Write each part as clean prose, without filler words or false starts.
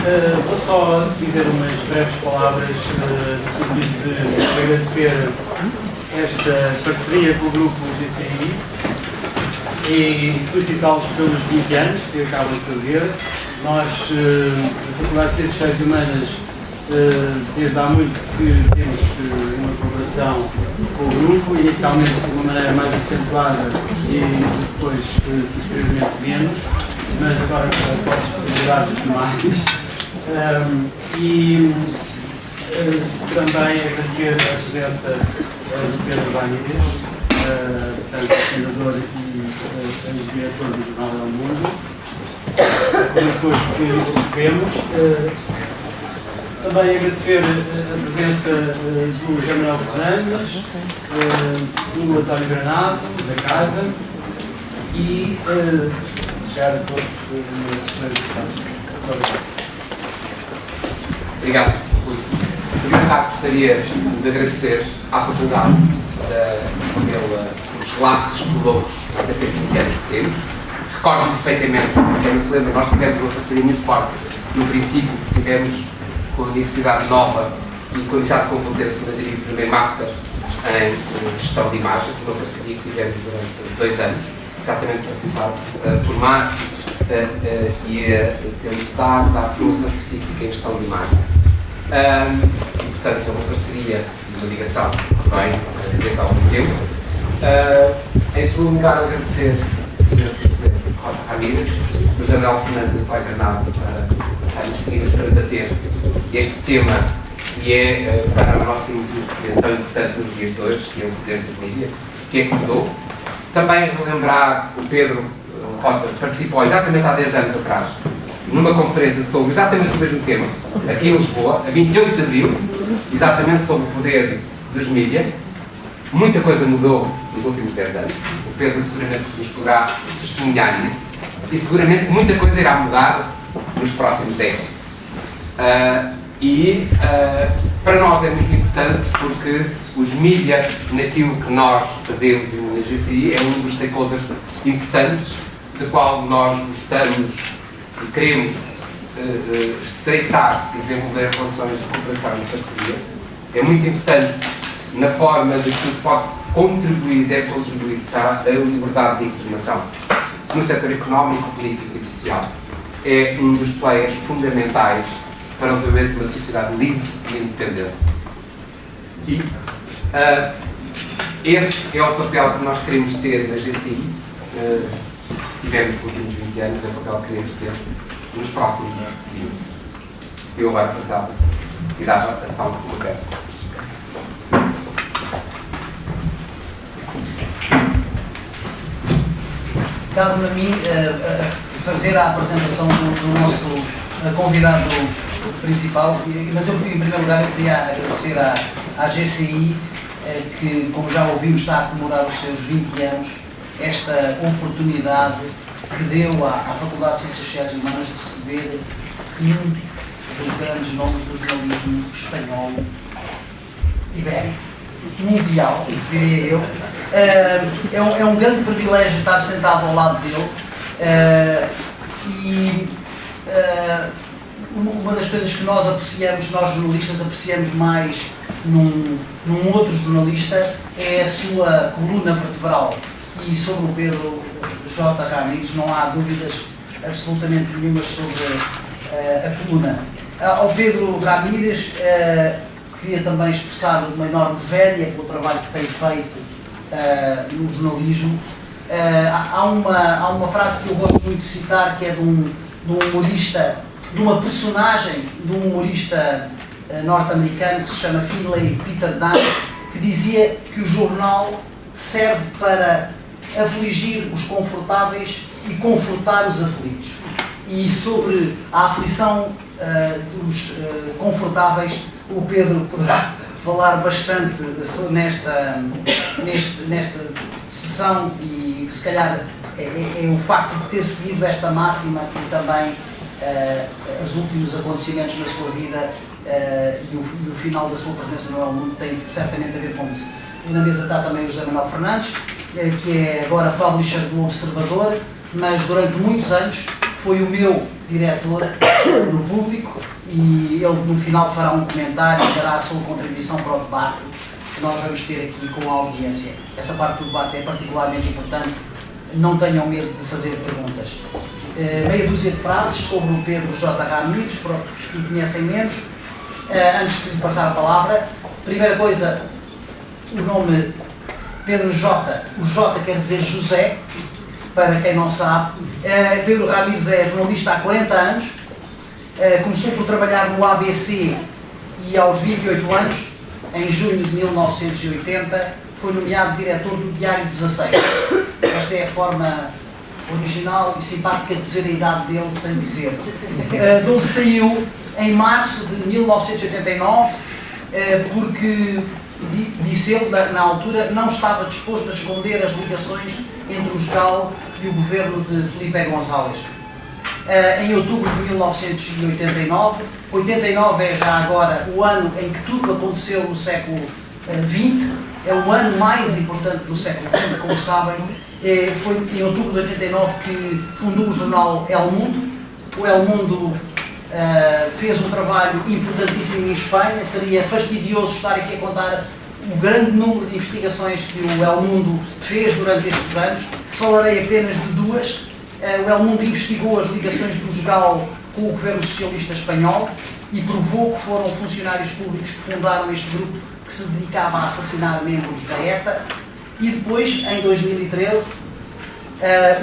Vou só dizer umas breves palavras de agradecer esta parceria com o grupo GCI e felicitá-los pelos 20 anos que acabam de fazer. Nós, na Faculdade de Ciências Sociais e Humanas, desde há muito que temos uma colaboração com o grupo, inicialmente de uma maneira mais acentuada e depois, posteriormente, menos, mas agora com as possibilidades mais. Também agradecer a presença do Pedro Ramírez, portanto, fundador e diretor do Jornal El Mundo, depois que recebemos. Também agradecer a presença do José Manuel Fernandes, do António Granado, da Casa, e chegar a todos nas expressões. Obrigado. Em primeiro lugar, gostaria de agradecer à Faculdade pelos laços longos há cerca de 20 anos que temos. Recordo-me perfeitamente, quem não se lembra, nós tivemos uma parceria muito forte. No princípio, tivemos com a Universidade Nova e com a Universidade de Complutense de Madrid o primeiro Master em Gestão de Imagem, uma parceria que tivemos durante 2 anos, exatamente para começar a formar e a tentar dar formação específica em Gestão de Imagem. E, portanto, é uma parceria e uma ligação que vem desde há algum tempo. Em segundo lugar, agradecer ao Ramírez, do José Manuel Fernandes e do Pai Granado estarem disponíveis para debater este tema que é para a nossa indústria tão importante nos dias de hoje, que é o poder dos mídias, que é que mudou. Também relembrar o Pedro Rota participou exatamente há 10 anos atrás numa conferência sobre exatamente o mesmo tema, aqui em Lisboa, a 28 de abril, exatamente sobre o poder dos mídias. Muita coisa mudou nos últimos 10 anos. O Pedro seguramente nos poderá testemunhar isso. E seguramente muita coisa irá mudar nos próximos 10. Para nós é muito importante porque os mídias, naquilo que nós fazemos na GCI, é um dos stakeholders importantes do qual nós gostamos e queremos estreitar e desenvolver relações de cooperação e de parceria. É muito importante na forma de que pode contribuir, deve contribuir para a liberdade de informação no setor económico, político e social. É um dos players fundamentais para o desenvolvimento de uma sociedade livre e independente. E esse é o papel que nós queremos ter na GCI, tivemos nos últimos 20 anos, é o papel que queremos ter nos próximos 20. Eu agora passava e dava a salva como quero. Cabe-me a mim fazer a apresentação do nosso convidado principal, mas eu, em primeiro lugar, eu queria agradecer à GCI, que, como já ouvimos, está a comemorar os seus 20 anos, esta oportunidade que deu à Faculdade de Ciências Sociais e Humanas de receber um dos grandes nomes do jornalismo espanhol, ibérico, mundial, diria eu. É um grande privilégio estar sentado ao lado dele uma das coisas que nós apreciamos, nós jornalistas apreciamos mais num outro jornalista é a sua coluna vertebral, e sobre o Pedro J. Ramírez não há dúvidas absolutamente nenhumas sobre a coluna. Ao Pedro Ramírez queria também expressar uma enorme vénia pelo trabalho que tem feito no jornalismo. Há uma frase que eu gosto muito de citar, que é de um humorista, de uma personagem de um humorista norte-americano que se chama Finlay Peter Dunne, que dizia que o jornal serve para afligir os confortáveis e confortar os aflitos. E sobre a aflição dos confortáveis, o Pedro poderá falar bastante nesta sessão, e se calhar é o facto de ter seguido esta máxima que também os últimos acontecimentos na sua vida e o final da sua presença no El Mundo tem certamente a ver com isso. E na mesa está também o José Manuel Fernandes, que é agora publisher do Observador, mas durante muitos anos foi o meu diretor no público, e ele no final fará um comentário e dará a sua contribuição para o debate que nós vamos ter aqui com a audiência. Essa parte do debate é particularmente importante, não tenham medo de fazer perguntas. Meia dúzia de frases sobre o Pedro J. Ramírez, para os que o conhecem menos, antes de lhe passar a palavra. Primeira coisa, o nome Pedro J. O J quer dizer José, para quem não sabe. Pedro Ramírez é jornalista há 40 anos, começou por trabalhar no ABC e aos 28 anos, em junho de 1980, foi nomeado diretor do Diário 16. Esta é a forma original e simpática de dizer a idade dele sem dizer. De onde saiu em março de 1989, porque, disse ele, na altura, não estava disposto a esconder as ligações entre o JCAL e o governo de Felipe González. Em outubro de 1989, 89 é já agora o ano em que tudo aconteceu no século XX, é o ano mais importante do século XX, como sabem. Foi em outubro de 89 que fundou o jornal El Mundo. O El Mundo fez um trabalho importantíssimo em Espanha. Seria fastidioso estar aqui a contar o grande número de investigações que o El Mundo fez durante estes anos. Falarei apenas de duas. O El Mundo investigou as ligações do JCAL com o governo socialista espanhol e provou que foram funcionários públicos que fundaram este grupo que se dedicava a assassinar membros da ETA. E depois, em 2013,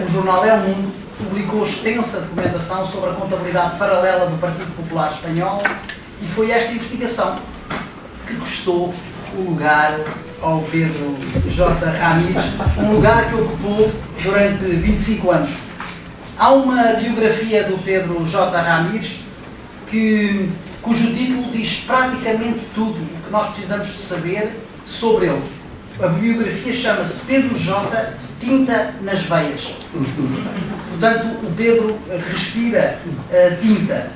o jornal El Mundo publicou extensa documentação sobre a contabilidade paralela do Partido Popular Espanhol, e foi esta investigação que custou o lugar ao Pedro J. Ramírez, um lugar que ocupou durante 25 anos. Há uma biografia do Pedro J. Ramírez cujo título diz praticamente tudo o que nós precisamos de saber sobre ele. A biografia chama-se Pedro J. Tinta nas Veias. Portanto, o Pedro respira tinta.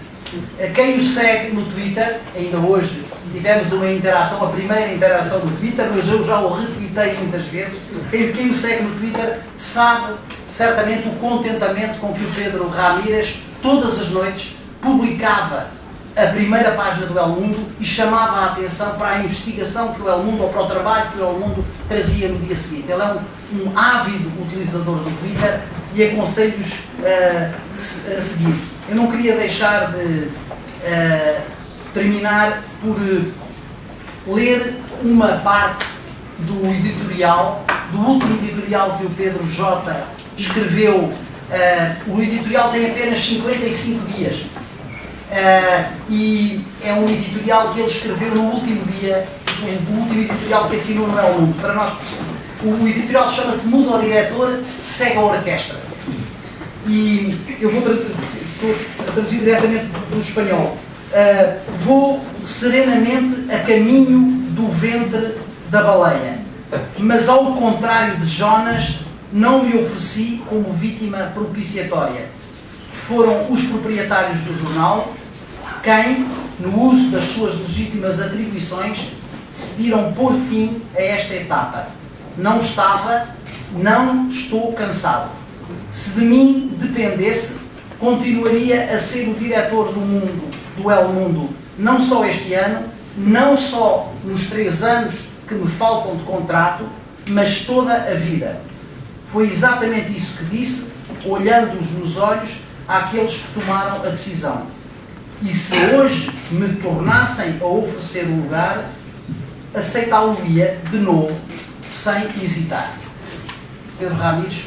Quem o segue no Twitter, ainda hoje tivemos uma interação, a primeira interação no Twitter, mas eu já o retuitei muitas vezes. Quem o segue no Twitter sabe certamente o contentamento com que o Pedro Ramírez, todas as noites, publicava a primeira página do El Mundo e chamava a atenção para a investigação que o El Mundo, ou para o trabalho que o El Mundo trazia no dia seguinte. Ele é um ávido utilizador do Twitter e aconselho-os a seguir. Eu não queria deixar de terminar por ler uma parte do editorial, do último editorial que o Pedro J. escreveu. O editorial tem apenas 55 dias. E é um editorial que ele escreveu no último dia, o último editorial que assinou no El Mundo. Para nós, o editorial chama-se Muda o Diretor, Segue a Orquestra. E eu vou traduzir diretamente do espanhol. Vou serenamente a caminho do ventre da baleia, mas ao contrário de Jonas, não me ofereci como vítima propiciatória. Foram os proprietários do jornal quem, no uso das suas legítimas atribuições, decidiram pôr fim a esta etapa. Não estou cansado. Se de mim dependesse, continuaria a ser o diretor do El Mundo, não só este ano, não só nos 3 anos que me faltam de contrato, mas toda a vida. Foi exatamente isso que disse, olhando-os nos olhos àqueles que tomaram a decisão. E se hoje me tornassem a oferecer um lugar, aceitá-lo-ia de novo, sem hesitar. Pedro Ramírez.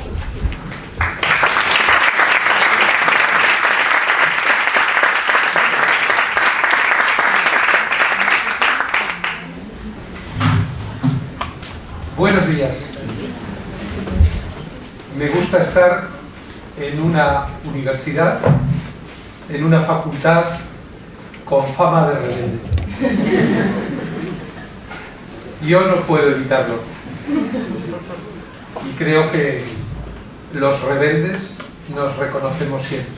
Buenos días. Me gusta estar en una universidad, en una facultad con fama de rebelde. Yo no puedo evitarlo. Y creo que los rebeldes nos reconocemos siempre.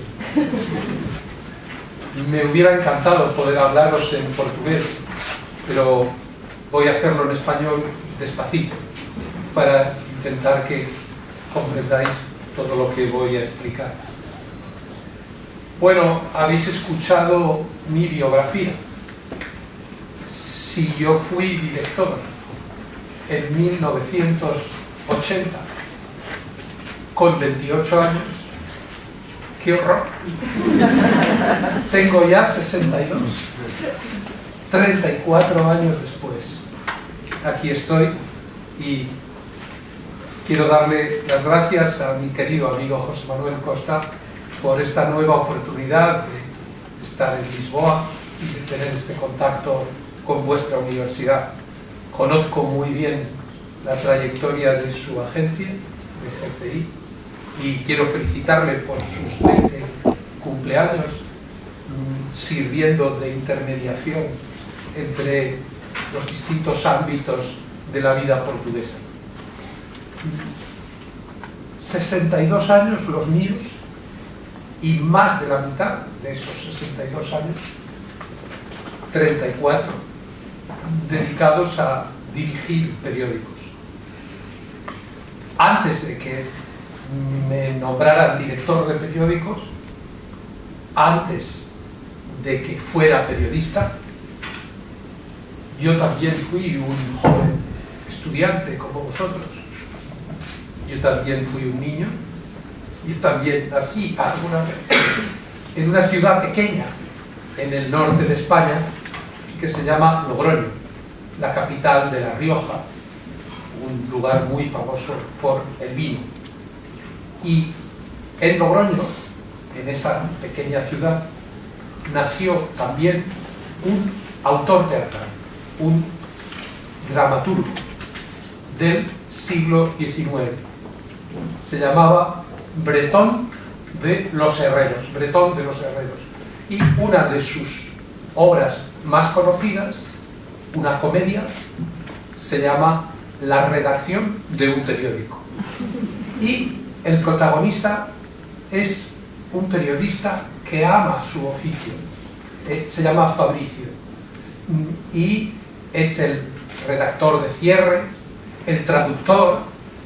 Me hubiera encantado poder hablaros en portugués, pero voy a hacerlo en español despacito, para intentar que comprendáis todo lo que voy a explicar. Bueno, habéis escuchado mi biografía. Si yo fui director en 1980, con 28 años, ¡qué horror! Tengo ya 62, 34 años después. Aquí estoy y quiero darle las gracias a mi querido amigo José Manuel Costa por esta nueva oportunidad de estar en Lisboa y de tener este contacto con vuestra universidad. Conozco muy bien la trayectoria de su agencia, de GCI, y quiero felicitarle por sus 20 cumpleaños sirviendo de intermediación entre los distintos ámbitos de la vida portuguesa. 62 años los míos, y más de la mitad de esos 62 años, 34, dedicados a dirigir periódicos. Antes de que me nombraran director de periódicos, antes de que fuera periodista, yo también fui un joven estudiante como vosotros. Yo también fui un niño. Yo también nací alguna vez en una ciudad pequeña en el norte de España que se llama Logroño, la capital de La Rioja, un lugar muy famoso por el vino. Y en Logroño, en esa pequeña ciudad, nació también un autor teatral, un dramaturgo del siglo XIX. Se llamaba Bretón de los Herreros, Bretón de los Herreros. Y una de sus obras más conocidas, una comedia, se llama La redacción de un periódico. Y el protagonista es un periodista que ama su oficio. Se llama Fabricio. Y es el redactor de cierre, el traductor,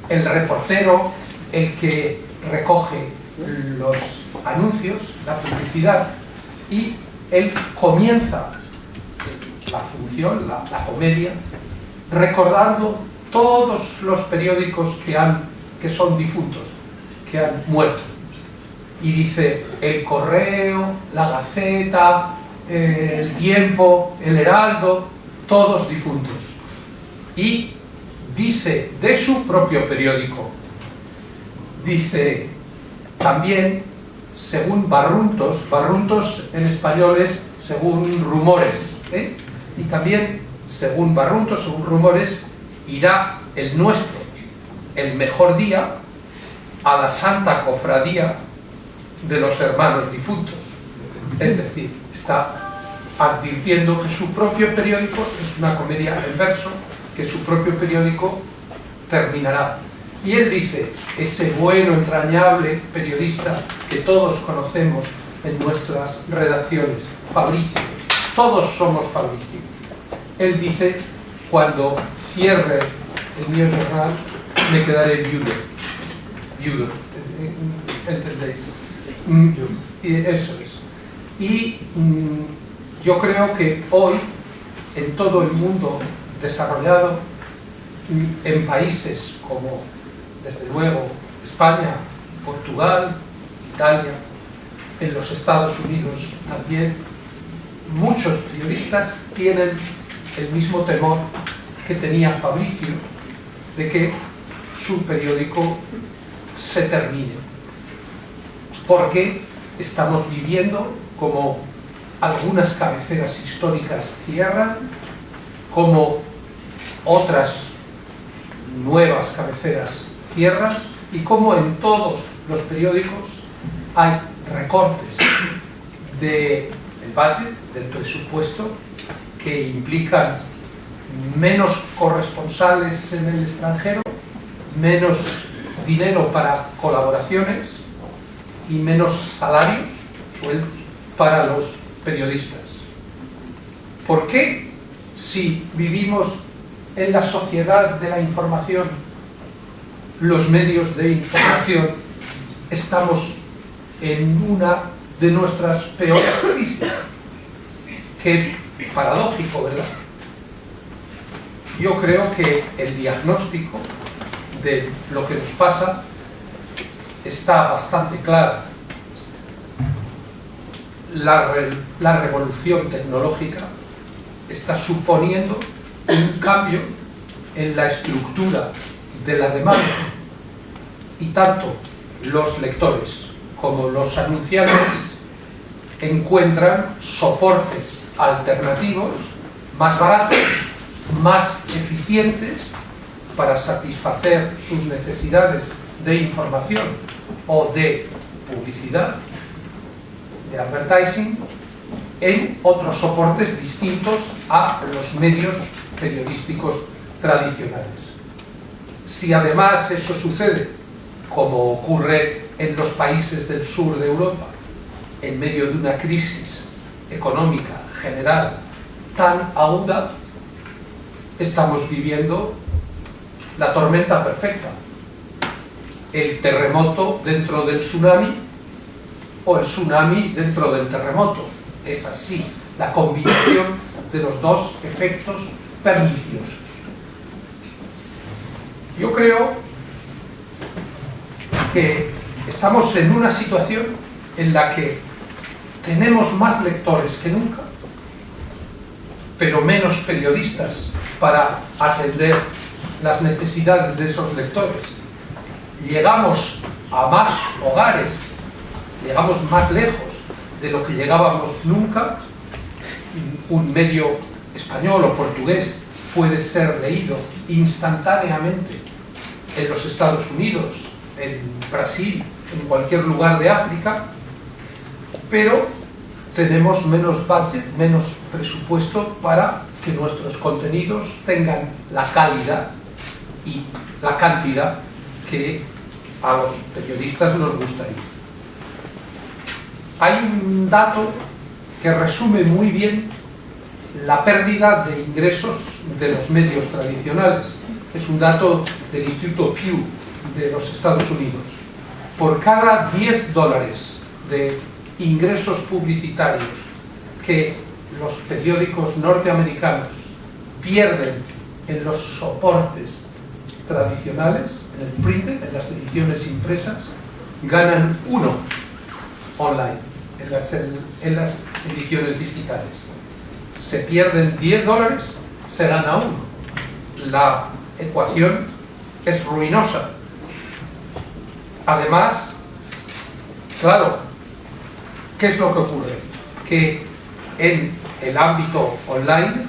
el reportero, el que recoge los anuncios, la publicidad, y él comienza la función, la comedia, recordando todos los periódicos que son difuntos, que han muerto. Y dice: El Correo, la Gaceta, el Tiempo, el Heraldo, todos difuntos. Y dice de su propio periódico, dice también, según Barruntos, Barruntos en español es según rumores, y también según Barruntos, según rumores, irá el nuestro, el mejor día, a la Santa Cofradía de los Hermanos Difuntos. Es decir, está advirtiendo que su propio periódico es una comedia en verso, que su propio periódico terminará. Y él dice: ese bueno, entrañable periodista que todos conocemos en nuestras redacciones, Fabricio, todos somos Fabricio. Él dice: cuando cierre el mío jornal, me quedaré viudo, ¿entendéis? Y eso es. Y yo creo que hoy, en todo el mundo desarrollado, en países como, desde luego, España, Portugal, Italia, en los Estados Unidos también, muchos periodistas tienen el mismo temor que tenía Fabricio, de que su periódico se termine. Porque estamos viviendo como algunas cabeceras históricas cierran, como otras nuevas cabeceras cierran, y como en todos los periódicos hay recortes del budget, del presupuesto, que implican menos corresponsales en el extranjero, menos dinero para colaboraciones y menos salarios, sueldos, para los periodistas. ¿Por qué, si vivimos en la sociedad de la información, los medios de información, estamos en una de nuestras peores crisis. Qué paradójico, ¿verdad? Yo creo que el diagnóstico de lo que nos pasa está bastante claro. La revolución tecnológica está suponiendo un cambio en la estructura de la demanda, y tanto los lectores como los anunciantes encuentran soportes alternativos más baratos, más eficientes para satisfacer sus necesidades de información o de publicidad, de advertising, en otros soportes distintos a los medios periodísticos tradicionales. Si además eso sucede, como ocurre en los países del sur de Europa, en medio de una crisis económica general tan aguda, estamos viviendo la tormenta perfecta, el terremoto dentro del tsunami o el tsunami dentro del terremoto. Es así la combinación de los dos efectos perniciosos. Yo creo que estamos en una situación en la que tenemos más lectores que nunca, pero menos periodistas para atender las necesidades de esos lectores. Llegamos a más hogares, llegamos más lejos de lo que llegábamos nunca. Un medio español o portugués puede ser leído instantáneamente en los Estados Unidos, en Brasil, en cualquier lugar de África, pero tenemos menos budget, menos presupuesto para que nuestros contenidos tengan la calidad y la cantidad que a los periodistas nos gustaría. Hay un dato que resume muy bien la pérdida de ingresos de los medios tradicionales. Es un dato del Instituto Pew de los Estados Unidos. Por cada $10 de ingresos publicitarios que los periódicos norteamericanos pierden en los soportes tradicionales, en el printed, en las ediciones impresas, ganan 1 online, en las ediciones digitales. Se pierden $10, se gana 1. La ecuación es ruinosa. Además, claro, ¿qué es lo que ocurre? Que en el ámbito online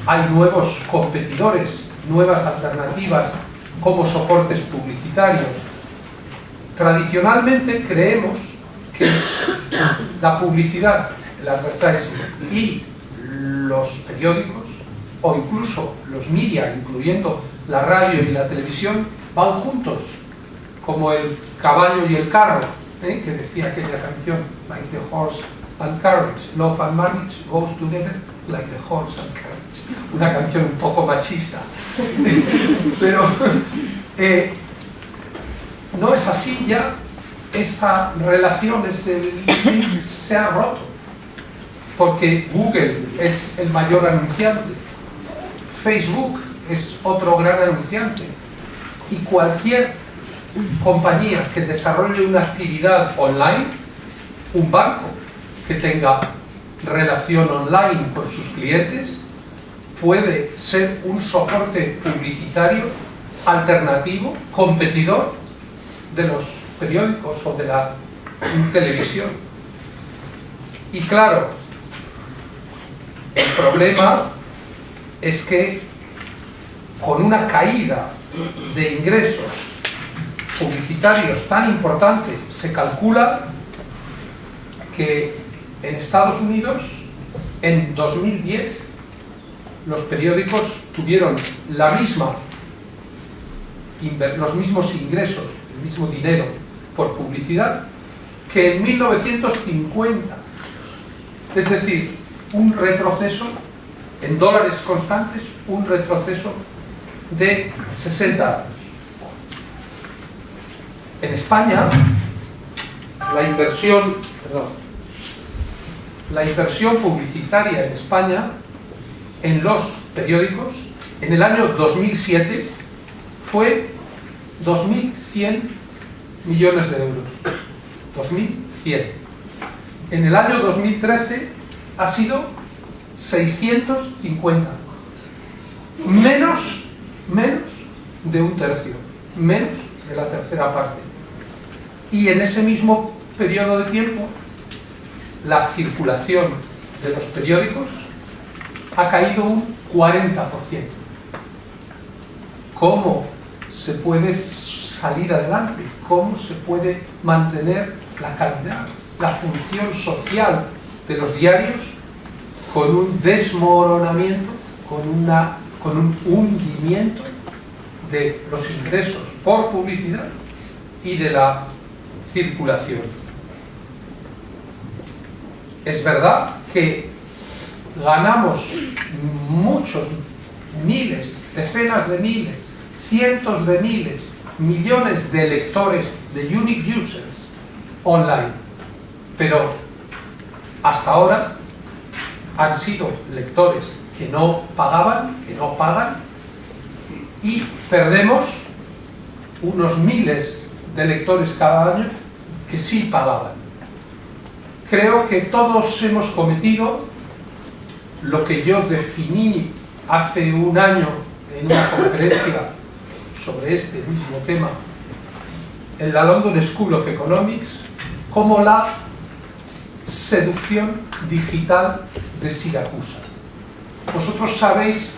hay nuevos competidores, nuevas alternativas como soportes publicitarios. Tradicionalmente creemos que la publicidad, el advertising y los periódicos, o incluso los media, incluyendo la radio y la televisión, van juntos, como el caballo y el carro, que decía aquella canción, like the horse and carriage, love and marriage goes together like the horse and carriage. Una canción un poco machista, pero no es así ya. Esa relación, se ha roto, porque Google es el mayor anunciante, Facebook es otro gran anunciante, y cualquier compañía que desarrolle una actividad online, un banco que tenga relación online con sus clientes, puede ser un soporte publicitario alternativo, competidor de los periódicos o de la televisión. Y claro, el problema es que con una caída de ingresos publicitarios tan importante, se calcula que en Estados Unidos en 2010 los periódicos tuvieron los mismos ingresos, el mismo dinero por publicidad que en 1950. Es decir, un retroceso en dólares constantes, un retroceso de 60 años. En España, la inversión perdón, la inversión publicitaria en España en los periódicos en el año 2007 fue 2.100 millones de euros. 2.100. En el año 2013 ha sido 650. Menos de un tercio. Menos de la tercera parte. Y en ese mismo periodo de tiempo, la circulación de los periódicos ha caído un 40%. ¿Cómo se puede salir adelante? ¿Cómo se puede mantener la calidad, la función social de los diarios con un desmoronamiento, con un hundimiento de los ingresos por publicidad y de la circulación? Es verdad que ganamos muchos miles, decenas de miles, cientos de miles, millones de lectores, de unique users online, pero hasta ahora han sido lectores que no pagaban, que no pagan, y perdemos unos miles de lectores cada año que sí pagaban. Creo que todos hemos cometido lo que yo definí hace un año en una conferencia sobre este mismo tema en la London School of Economics como la seducción digital de Siracusa. Vosotros sabéis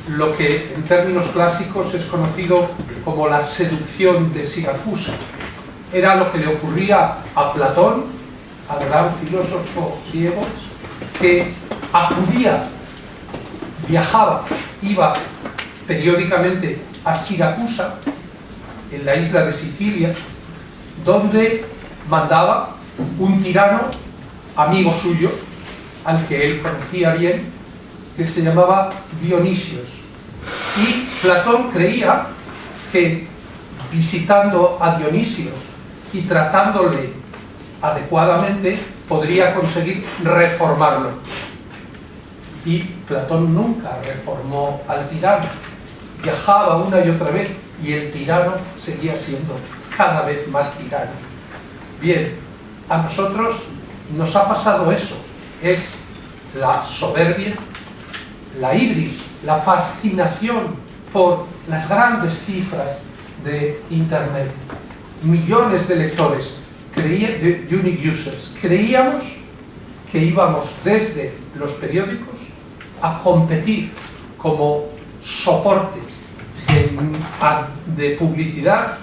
lo que en términos clásicos es conocido como la seducción de Siracusa. Era lo que le ocurría a Platón, al gran filósofo griego, que acudía, viajaba, iba periódicamente a Siracusa, en la isla de Sicilia, donde mandaba un tirano amigo suyo, al que él conocía bien, que se llamaba Dionisios. Y Platón creía que visitando a Dionisios y tratándole adecuadamente podría conseguir reformarlo. Y Platón nunca reformó al tirano. Viajaba una y otra vez y el tirano seguía siendo cada vez más tirano. Bien, a nosotros nos ha pasado eso. Es la soberbia, la ibris, la fascinación por las grandes cifras de Internet. Millones de lectores, de unique users. Creíamos que íbamos desde los periódicos a competir como soporte de publicidad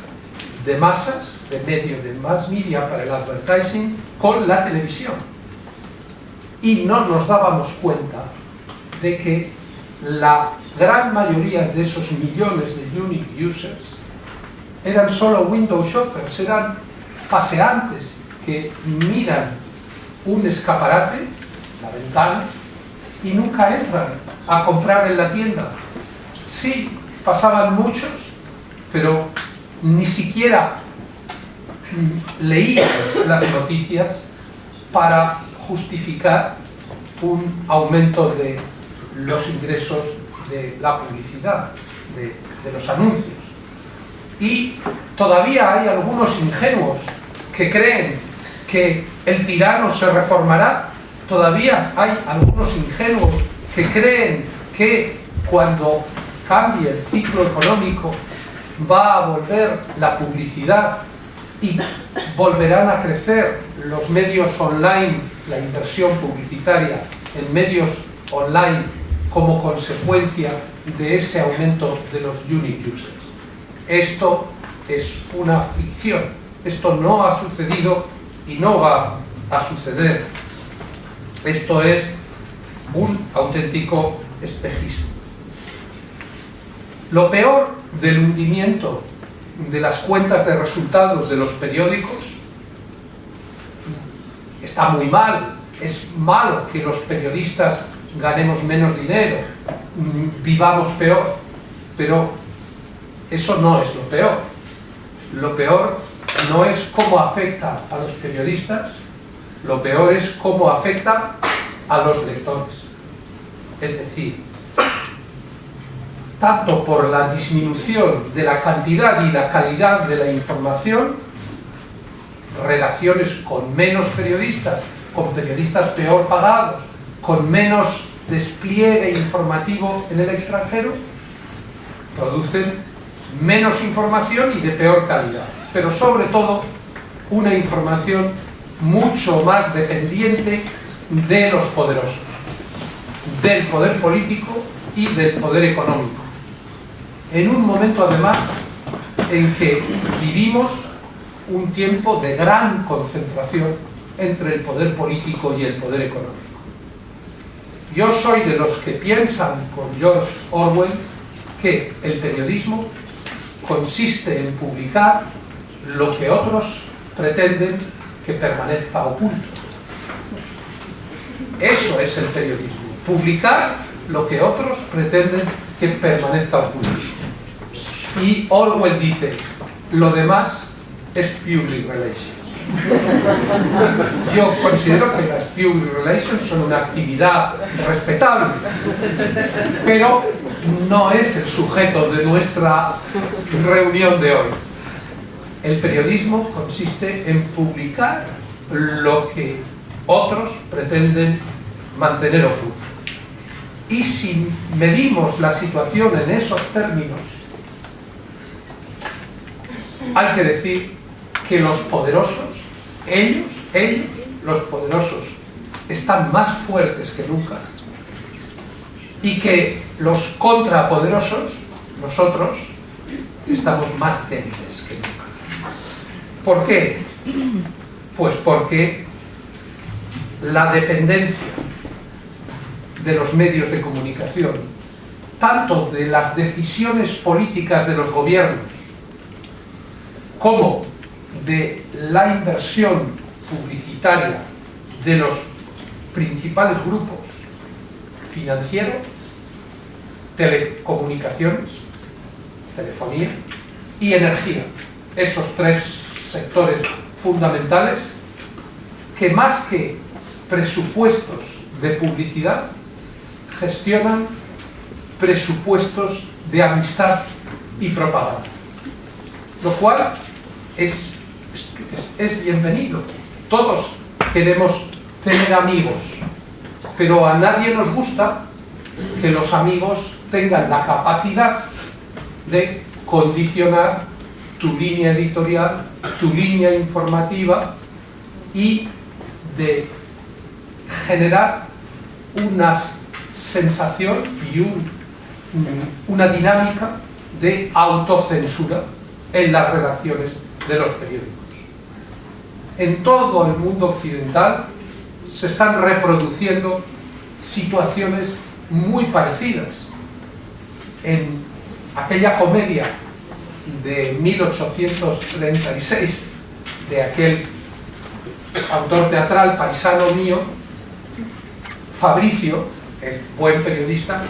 de masas, de medio de mass media para el advertising, con la televisión. Y no nos dábamos cuenta de que la gran mayoría de esos millones de unique users eran solo window shoppers, eran paseantes que miran un escaparate, la ventana, y nunca entran a comprar en la tienda. Sí, pasaban muchos, pero ni siquiera leían las noticias para justificar un aumento de los ingresos de la publicidad, de los anuncios. Y todavía hay algunos ingenuos que creen que el tirano se reformará. Todavía hay algunos ingenuos que creen que cuando cambie el ciclo económico va a volver la publicidad y volverán a crecer los medios online, la inversión publicitaria en medios online como consecuencia de ese aumento de los unique users. Esto es una ficción. Esto no ha sucedido y no va a suceder. Esto es un auténtico espejismo. Lo peor del hundimiento de las cuentas de resultados de los periódicos está muy mal. Es malo que los periodistas ganemos menos dinero, vivamos peor, pero eso no es lo peor. Lo peor no es cómo afecta a los periodistas, lo peor es cómo afecta a los lectores. Es decir, tanto por la disminución de la cantidad y la calidad de la información, redacciones con menos periodistas, con periodistas peor pagados, con menos despliegue informativo en el extranjero, producen menos información y de peor calidad, pero sobre todo una información mucho más dependiente de los poderosos, del poder político y del poder económico, en un momento además en que vivimos un tiempo de gran concentración entre el poder político y el poder económico. Yo soy de los que piensan con George Orwell que el periodismo consiste en publicar lo que otros pretenden que permanezca oculto. Eso es el periodismo, publicar lo que otros pretenden que permanezca oculto. Y Orwell dice, lo demás es public relations. Yo considero que las public relations son una actividad respetable, pero no es el sujeto de nuestra reunión de hoy. El periodismo consiste en publicar lo que otros pretenden mantener oculto. Y si medimos la situación en esos términos, hay que decir que los poderosos, ellos, los poderosos, están más fuertes que nunca, y que los contrapoderosos, nosotros, estamos más débiles que nunca. ¿Por qué? Pues porque la dependencia de los medios de comunicación, tanto de las decisiones políticas de los gobiernos, como de la inversión publicitaria de los principales grupos financieros, telecomunicaciones, telefonía y energía, esos tres sectores fundamentales que más que presupuestos de publicidad gestionan presupuestos de amistad y propaganda, lo cual es bienvenido. Todos queremos tener amigos, pero a nadie nos gusta que los amigos tengan la capacidad de condicionar tu línea editorial, tu línea informativa y de generar una sensación y una dinámica de autocensura en las redacciones de los periódicos. En todo el mundo occidental se están reproduciendo situaciones muy parecidas. En aquella comedia de 1836 de aquel autor teatral paisano mío, Fabricio, el buen periodista,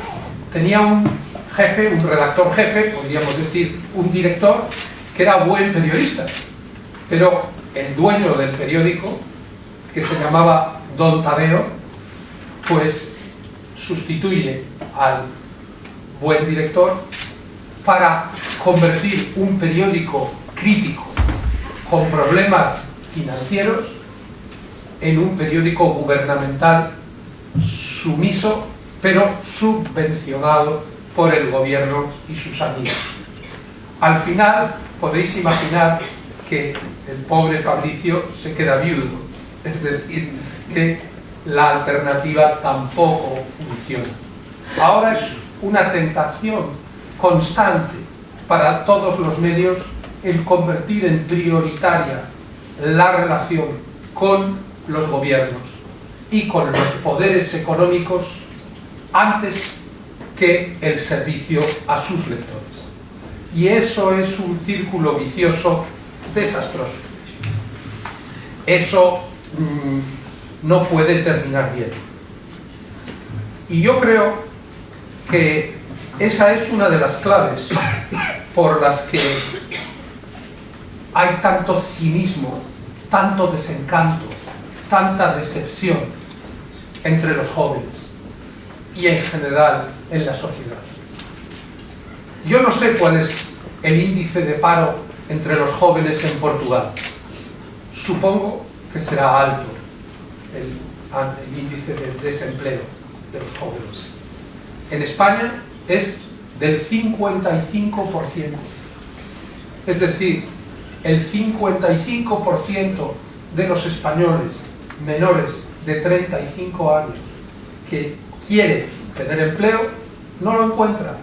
tenía un jefe, un redactor jefe, podríamos decir un director, que era buen periodista, pero el dueño del periódico, que se llamaba Don Tadeo, pues sustituye al buen director para convertir un periódico crítico con problemas financieros en un periódico gubernamental sumiso, pero subvencionado por el gobierno y sus amigos. Al final podéis imaginar que el pobre Fabricio se queda viudo, es decir, que la alternativa tampoco funciona. Ahora es una tentación constante para todos los medios el convertir en prioritaria la relación con los gobiernos y con los poderes económicos antes que el servicio a sus lectores. Y eso es un círculo vicioso desastroso. Eso no puede terminar bien. Y yo creo que esa es una de las claves por las que hay tanto cinismo, tanto desencanto, tanta decepción entre los jóvenes y en general en la sociedad? Yo no sé cuál es el índice de paro entre los jóvenes en Portugal. Supongo que será alto el índice de desempleo de los jóvenes. En España es del 55%. Es decir, el 55% de los españoles menores de 35 años que quieren tener empleo no lo encuentran.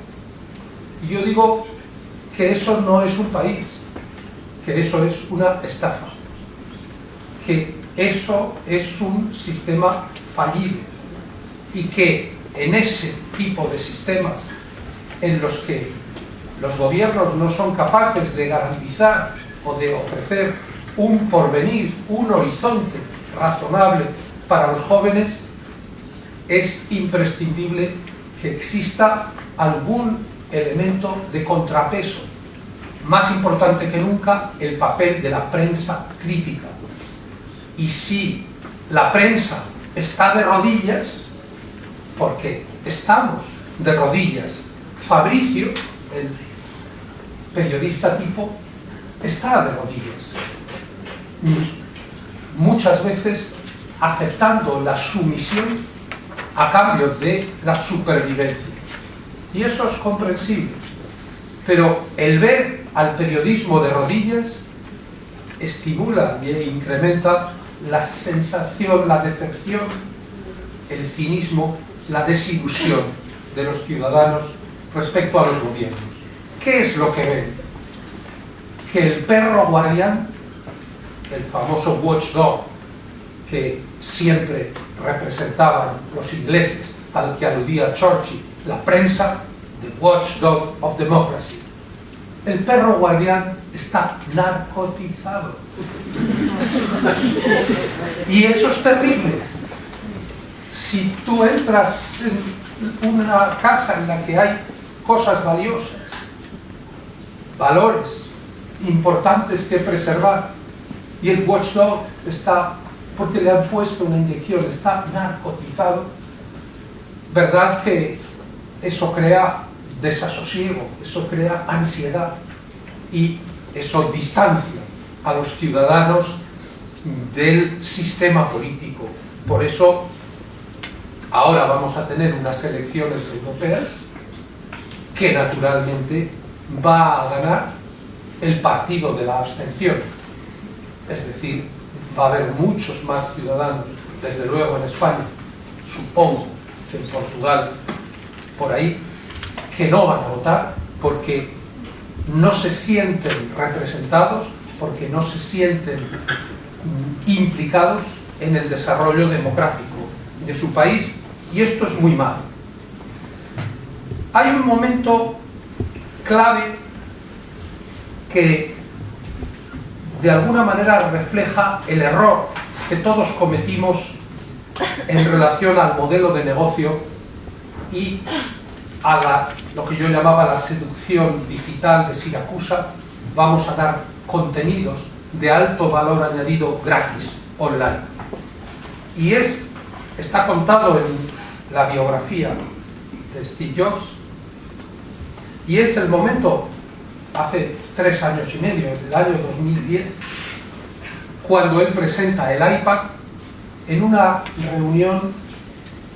Y yo digo que eso no es un país, que eso es una estafa, que eso es un sistema fallido y que en ese tipo de sistemas en los que los gobiernos no son capaces de garantizar o de ofrecer un porvenir, un horizonte razonable para los jóvenes, es imprescindible que exista algún elemento de contrapeso. Más importante que nunca, el papel de la prensa crítica. Y si la prensa está de rodillas, porque estamos de rodillas, Fabricio, el periodista tipo, está de rodillas, muchas veces aceptando la sumisión a cambio de la supervivencia. Y eso es comprensible. Pero el ver al periodismo de rodillas estimula e incrementa la sensación, la decepción, el cinismo, la desilusión de los ciudadanos respecto a los gobiernos. ¿Qué es lo que ven? Que el perro guardián, el famoso watchdog que siempre representaban los ingleses, al que aludía Churchill, la prensa, the watchdog of democracy. El perro guardián está narcotizado. Y eso es terrible. Si tú entras en una casa en la que hay cosas valiosas, valores importantes que preservar, y el watchdog está, porque le han puesto una inyección, está narcotizado, verdad que eso crea desasosiego, eso crea ansiedad y eso distancia a los ciudadanos del sistema político. Por eso ahora vamos a tener unas elecciones europeas que naturalmente va a ganar el partido de la abstención. Es decir, va a haber muchos más ciudadanos, desde luego en España, supongo que en Portugal, por ahí, que no van a votar porque no se sienten representados, porque no se sienten implicados en el desarrollo democrático de su país, y esto es muy malo. Hay un momento clave que de alguna manera refleja el error que todos cometimos en relación al modelo de negocio y a lo que yo llamaba la seducción digital de Siracusa. Vamos a dar contenidos de alto valor añadido gratis online. Y está contado en la biografía de Steve Jobs, y es el momento, hace 3 años y medio, desde el año 2010, cuando él presenta el iPad en una reunión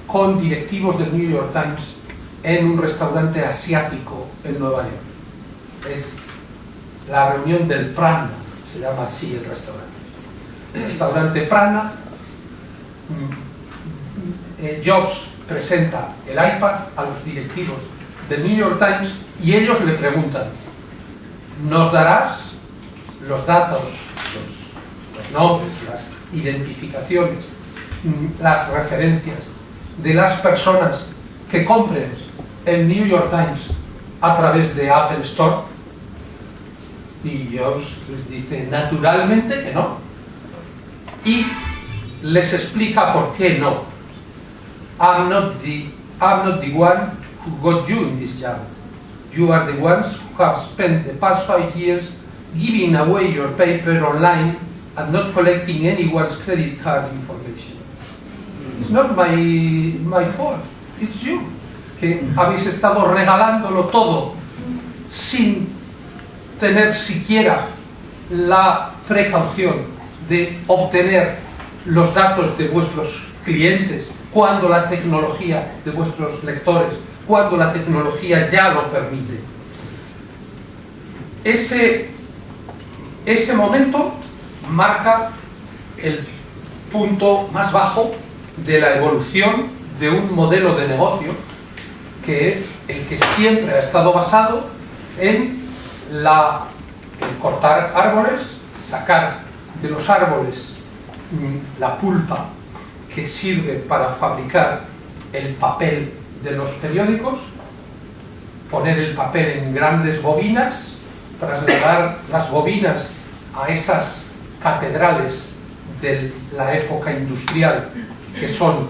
con directivos del New York Times en un restaurante asiático en Nueva York. Es la reunión del Prana, se llama así el restaurante. El restaurante Prana. Jobs presenta el iPad a los directivos del New York Times y ellos le preguntan: ¿nos darás los datos, los nombres, las identificaciones, las referencias de las personas que compren el New York Times a través de Apple Store? Y Jobs les dice naturalmente que no, y les explica por qué no. I'm not the one who got you in this job. You are the ones who have spent the past 5 years giving away your paper online and not collecting anyone's credit card information. It's not my fault, it's you. Que habéis estado regalándolo todo sin tener siquiera la precaución de obtener los datos de vuestros clientes cuando la tecnología de vuestros lectores, cuando la tecnología ya lo permite. Ese momento marca el punto más bajo de la evolución de un modelo de negocio que es el que siempre ha estado basado en cortar árboles, sacar de los árboles la pulpa que sirve para fabricar el papel de los periódicos, poner el papel en grandes bobinas, trasladar las bobinas a esas catedrales de la época industrial que son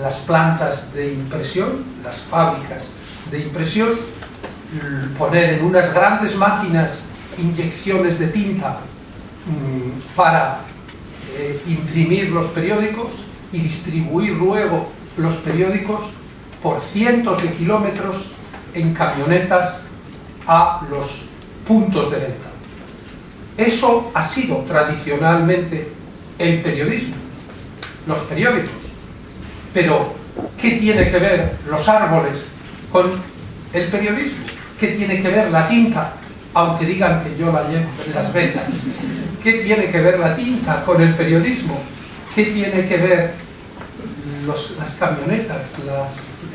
las plantas de impresión, las fábricas de impresión, poner en unas grandes máquinas inyecciones de tinta para imprimir los periódicos y distribuir luego los periódicos por cientos de kilómetros en camionetas a los puntos de venta. Eso ha sido tradicionalmente el periodismo, los periódicos. Pero, ¿qué tiene que ver los árboles con el periodismo? ¿Qué tiene que ver la tinta? Aunque digan que yo la llevo en las venas. ¿Qué tiene que ver la tinta con el periodismo? ¿Qué tiene que ver las camionetas,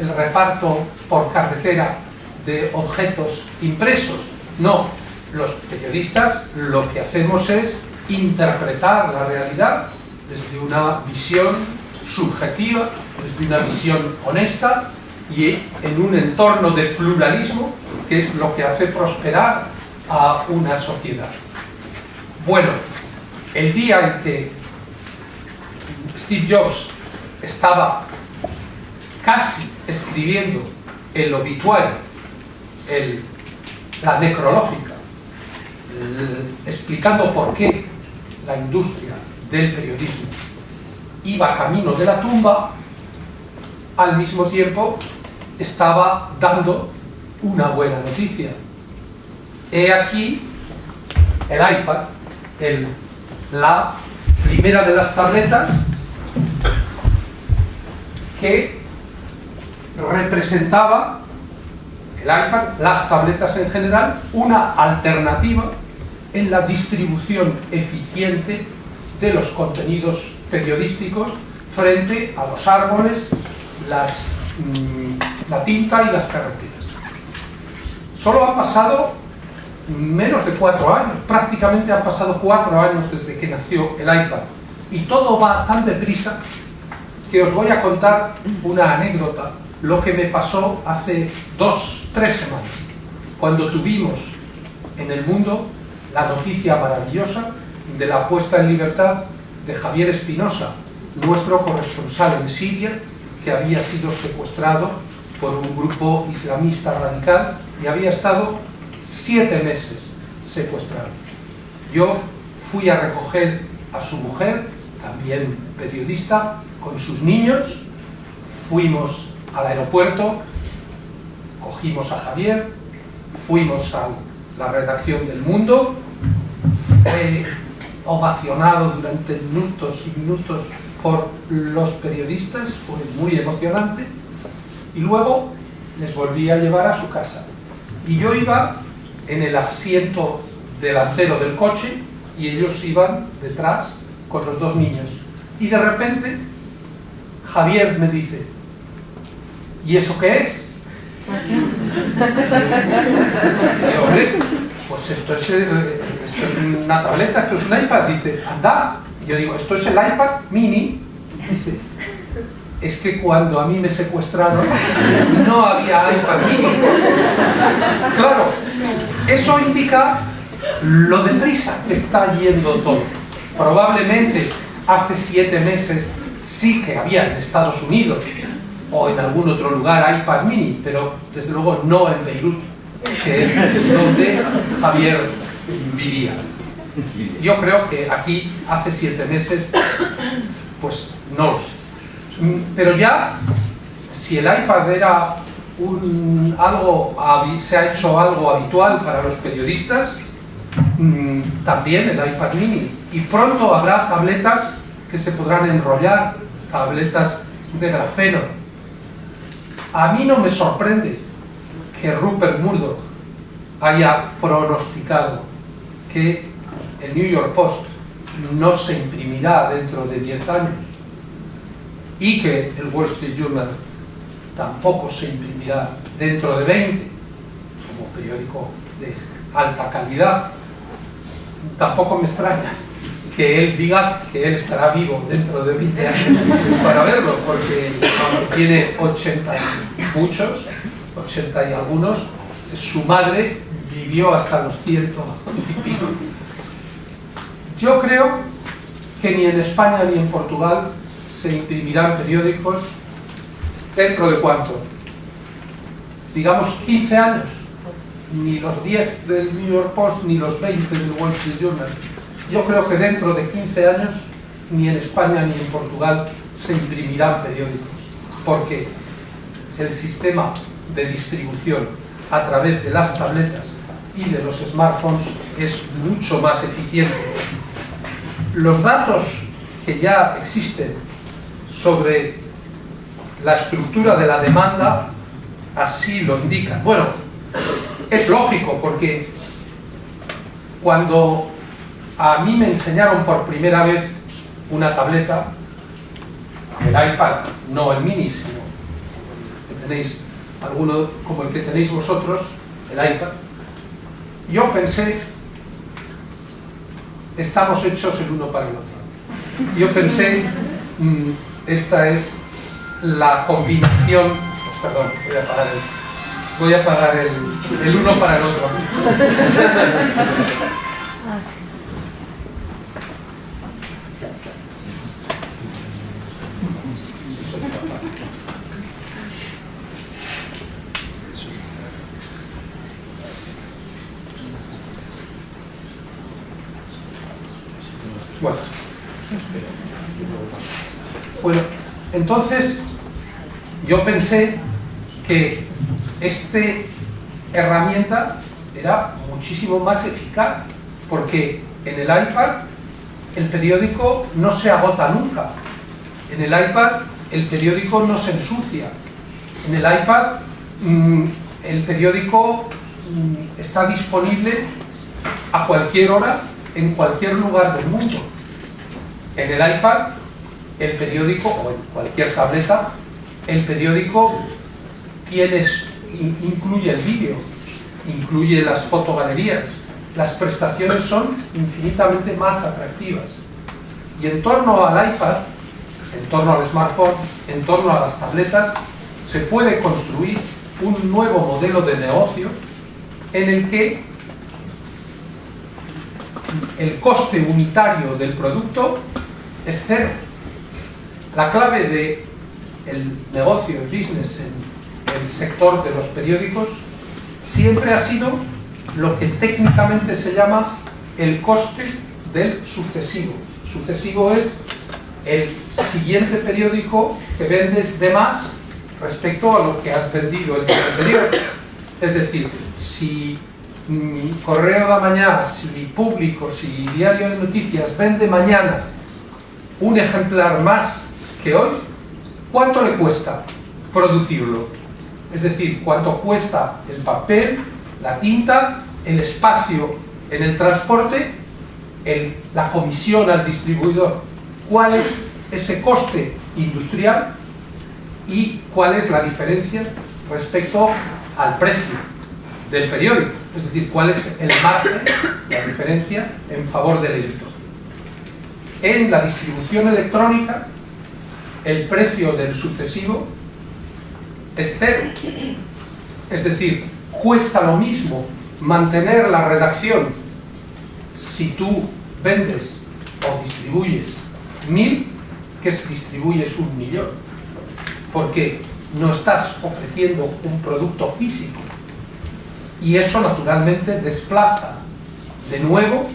el reparto por carretera de objetos impresos? No, los periodistas lo que hacemos es interpretar la realidad desde una visión subjetiva, desde una visión honesta y en un entorno de pluralismo que es lo que hace prosperar a una sociedad. Bueno, el día en que Steve Jobs estaba casi escribiendo el obituario, la necrológica, explicando por qué la industria del periodismo iba camino de la tumba, al mismo tiempo estaba dando una buena noticia. He aquí el iPad, la primera de las tabletas que representaba el iPad, las tabletas en general, una alternativa en la distribución eficiente de los contenidos periodísticos frente a los árboles, la tinta y las carreteras. Solo han pasado menos de 4 años, prácticamente han pasado 4 años desde que nació el iPad y todo va tan deprisa que os voy a contar una anécdota, lo que me pasó hace 2-3 semanas, cuando tuvimos en el mundo la noticia maravillosa de la puesta en libertad de Javier Espinosa, nuestro corresponsal en Siria, que había sido secuestrado por un grupo islamista radical y había estado 7 meses secuestrado. Yo fui a recoger a su mujer, también periodista, con sus niños, fuimos al aeropuerto, cogimos a Javier, fuimos a la redacción del Mundo, ovacionado durante minutos y minutos por los periodistas, fue muy emocionante, y luego les volví a llevar a su casa. Y yo iba en el asiento delantero del coche y ellos iban detrás con los 2 niños. Y de repente Javier me dice: ¿y eso qué es? Digo, hombre, pues esto es una tableta, esto es un iPad. Dice, anda. Yo digo, esto es el iPad mini. Dice, es que cuando a mí me secuestraron no había iPad mini. Claro, eso indica lo deprisa que está yendo todo. Probablemente hace 7 meses sí que había en Estados Unidos o en algún otro lugar iPad mini, pero desde luego no en Beirut, que es donde Javier vivía. Yo creo que aquí hace 7 meses, pues no lo sé. Pero ya, si el iPad era se ha hecho algo habitual para los periodistas, también el iPad mini. Y pronto habrá tabletas que se podrán enrollar, tabletas de grafeno. A mí no me sorprende que Rupert Murdoch haya pronosticado que el New York Post no se imprimirá dentro de 10 años y que el Wall Street Journal tampoco se imprimirá dentro de 20 como periódico de alta calidad. Tampoco me extraña que él diga que él estará vivo dentro de 20 años para verlo, porque tiene 80 y muchos, 80 y algunos, su madre vivió hasta los 100 y pico. Yo creo que ni en España ni en Portugal se imprimirán periódicos dentro de cuánto, digamos 15 años, ni los 10 del New York Post ni los 20 del Wall Street Journal. Yo creo que dentro de 15 años ni en España ni en Portugal se imprimirán periódicos, porque el sistema de distribución a través de las tabletas y de los smartphones es mucho más eficiente. Los datos que ya existen sobre la estructura de la demanda así lo indican. Bueno, es lógico, porque cuando a mí me enseñaron por primera vez una tableta, el iPad, no el mini, sino que tenéis alguno como el que tenéis vosotros, el iPad, yo pensé, estamos hechos el uno para el otro. Yo pensé, esta es la combinación, perdón, voy a apagar el uno para el otro. Bueno, entonces yo pensé que esta herramienta era muchísimo más eficaz, porque en el iPad el periódico no se agota nunca, en el iPad el periódico no se ensucia, en el iPad el periódico está disponible a cualquier hora, en cualquier lugar del mundo. En el iPad, el periódico, o en cualquier tableta, el periódico incluye el vídeo, incluye las fotogalerías, las prestaciones son infinitamente más atractivas. Y en torno al iPad, en torno al smartphone, en torno a las tabletas, se puede construir un nuevo modelo de negocio en el que el coste unitario del producto es cero. La clave del negocio, el business, en el sector de los periódicos siempre ha sido lo que técnicamente se llama el coste del sucesivo. Sucesivo es el siguiente periódico que vendes de más respecto a lo que has vendido el día anterior. Es decir, si Correo da Mañana, si Público, si Diario de Noticias vende mañana un ejemplar más que hoy, ¿cuánto le cuesta producirlo? Es decir, ¿cuánto cuesta el papel, la tinta, el espacio en el transporte, la comisión al distribuidor? ¿Cuál es ese coste industrial y cuál es la diferencia respecto al precio del periódico? Es decir, ¿cuál es el margen, la diferencia en favor del editor? En la distribución electrónica, el precio del sucesivo es cero. Es decir, cuesta lo mismo mantener la redacción si tú vendes o distribuyes 1000 que si distribuyes 1.000.000, porque no estás ofreciendo un producto físico, y eso naturalmente desplaza de nuevo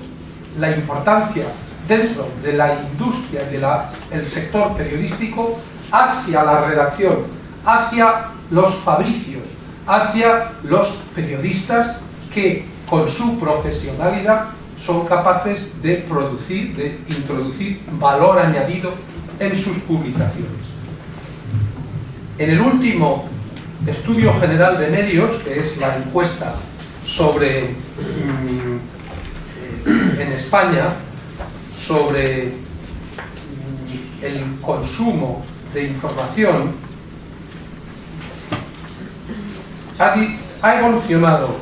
la importancia dentro de la industria y del sector periodístico hacia la redacción, hacia los fabricios, hacia los periodistas que con su profesionalidad son capaces de producir, de introducir valor añadido en sus publicaciones. En el último estudio general de medios, que es la encuesta sobre en España sobre el consumo de información, ha evolucionado.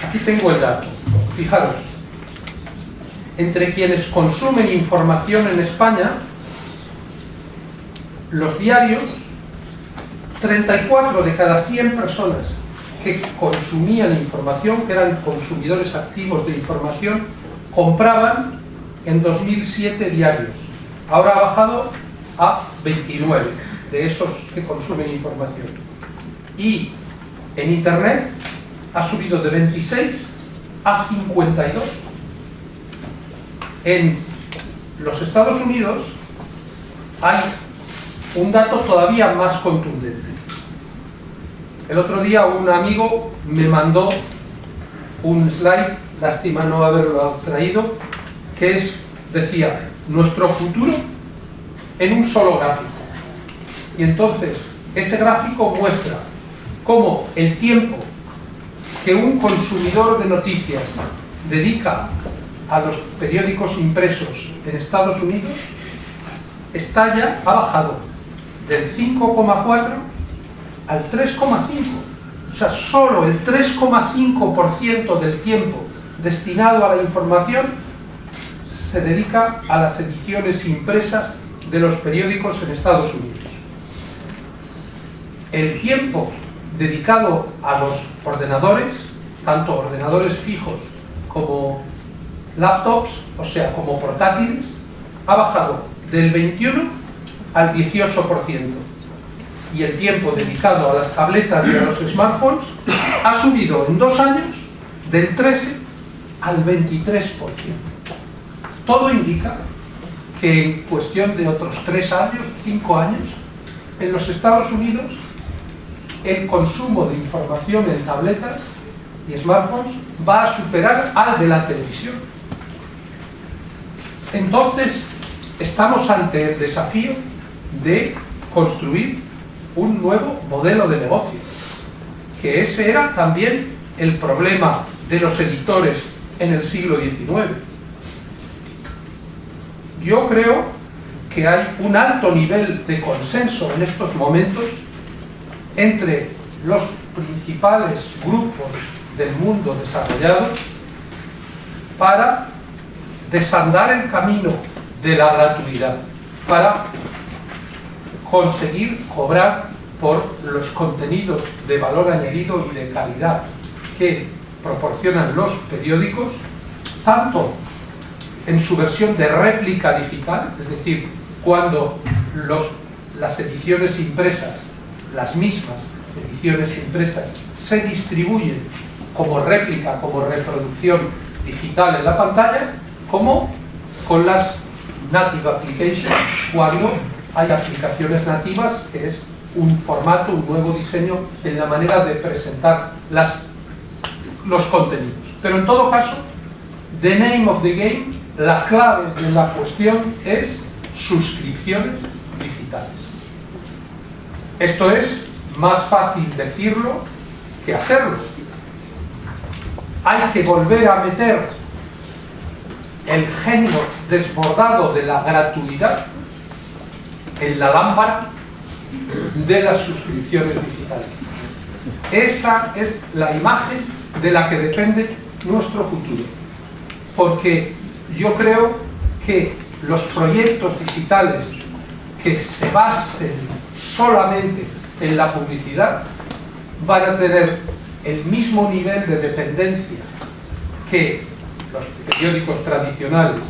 Aquí tengo el dato, fijaros, entre quienes consumen información en España, los diarios, 34 de cada 100 personas que consumían información, que eran consumidores activos de información, compraban en 2007 diarios. Ahora ha bajado a 29 de esos que consumen información. Y en Internet ha subido de 26 a 52. En los Estados Unidos hay un dato todavía más contundente. El otro día un amigo me mandó un slide, lástima no haberlo traído, que decía, nuestro futuro en un solo gráfico. Y entonces, este gráfico muestra cómo el tiempo que un consumidor de noticias dedica a los periódicos impresos en Estados Unidos ha bajado del 5,4 al 3,5. O sea, solo el 3,5% del tiempo destinado a la información se dedica a las ediciones impresas de los periódicos en Estados Unidos. El tiempo dedicado a los ordenadores, tanto ordenadores fijos como laptops, o sea, como portátiles, ha bajado del 21 al 18%. Y el tiempo dedicado a las tabletas y a los smartphones ha subido en 2 años del 13 al 23%. Todo indica que en cuestión de otros 3 años, 5 años, en los Estados Unidos el consumo de información en tabletas y smartphones va a superar al de la televisión. Entonces, estamos ante el desafío de construir un nuevo modelo de negocio, que ese era también el problema de los editores en el siglo XIX. Yo creo que hay un alto nivel de consenso en estos momentos entre los principales grupos del mundo desarrollado para desandar el camino de la gratuidad, para conseguir cobrar por los contenidos de valor añadido y de calidad que proporcionan los periódicos, tanto en su versión de réplica digital, es decir, cuando las ediciones impresas, las mismas ediciones impresas, se distribuyen como réplica, como reproducción digital en la pantalla, como con las native applications, cuando hay aplicaciones nativas, que es un formato, un nuevo diseño en la manera de presentar los contenidos. Pero en todo caso, the name of the game, la clave de la cuestión es suscripciones digitales. Esto es más fácil decirlo que hacerlo. Hay que volver a meter el genio desbordado de la gratuidad en la lámpara de las suscripciones digitales. Esa es la imagen de la que depende nuestro futuro. Porque yo creo que los proyectos digitales que se basen solamente en la publicidad van a tener el mismo nivel de dependencia que los periódicos tradicionales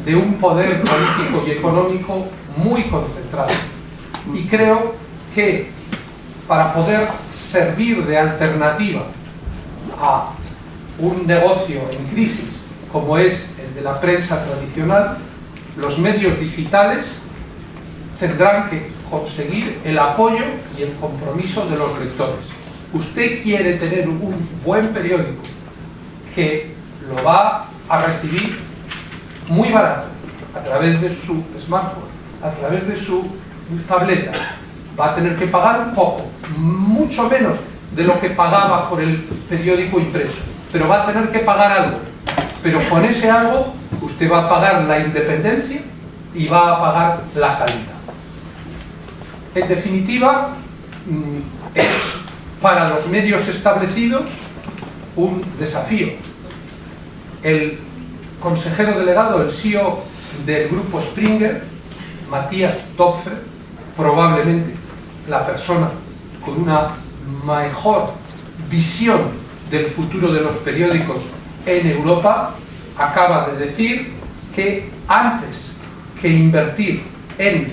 de un poder político y económico muy concentrado. Y creo que para poder servir de alternativa a un negocio en crisis como es el de la prensa tradicional, los medios digitales tendrán que conseguir el apoyo y el compromiso de los lectores. Usted quiere tener un buen periódico que lo va a recibir muy barato, a través de su smartphone, a través de su tableta. Va a tener que pagar un poco, mucho menos de lo que pagaba por el periódico impreso, pero va a tener que pagar algo. Pero con ese algo usted va a pagar la independencia y va a pagar la calidad. En definitiva, es para los medios establecidos un desafío. El consejero delegado, el CEO del grupo Springer, Matthias Topfer, probablemente la persona con una mejor visión del futuro de los periódicos en Europa, acaba de decir que antes que invertir en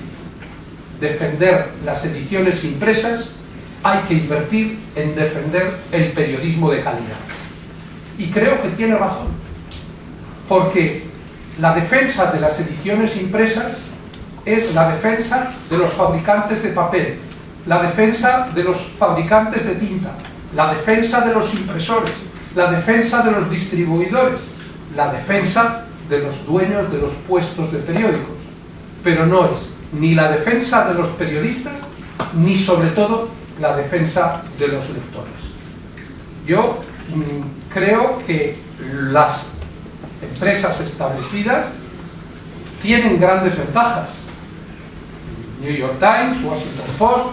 defender las ediciones impresas, hay que invertir en defender el periodismo de calidad. Y creo que tiene razón, porque la defensa de las ediciones impresas es la defensa de los fabricantes de papel, la defensa de los fabricantes de tinta, la defensa de los impresores, la defensa de los distribuidores, la defensa de los dueños de los puestos de periódicos, pero no es ni la defensa de los periodistas, ni sobre todo la defensa de los lectores. Yo creo que las empresas establecidas tienen grandes ventajas. New York Times, Washington Post,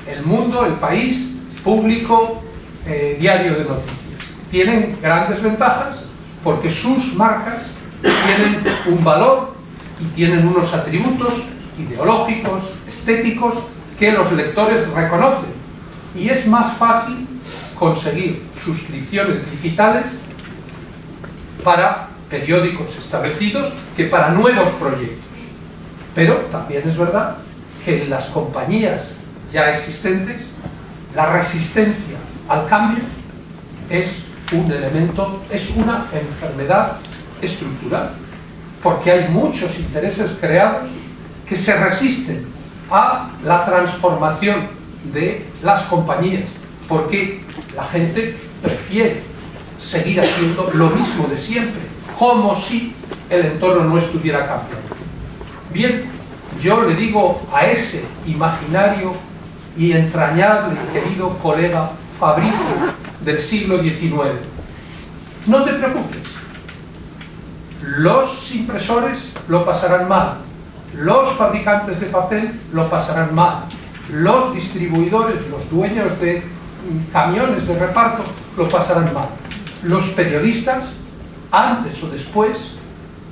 El Mundo, El País, Público, Diario de Noticias. Tienen grandes ventajas porque sus marcas tienen un valor y tienen unos atributos ideológicos, estéticos, que los lectores reconocen. Y es más fácil conseguir suscripciones digitales para periódicos establecidos que para nuevos proyectos. Pero también es verdad que en las compañías ya existentes la resistencia al cambio es un elemento, es una enfermedad estructural, porque hay muchos intereses creados que se resisten a la transformación de las compañías, porque la gente prefiere seguir haciendo lo mismo de siempre, como si el entorno no estuviera cambiando. Bien, yo le digo a ese imaginario y entrañable y querido colega Fabricio del siglo XIX, no te preocupes, los impresores lo pasarán mal, los fabricantes de papel lo pasarán mal, los distribuidores, los dueños de camiones de reparto lo pasarán mal. Los periodistas, antes o después,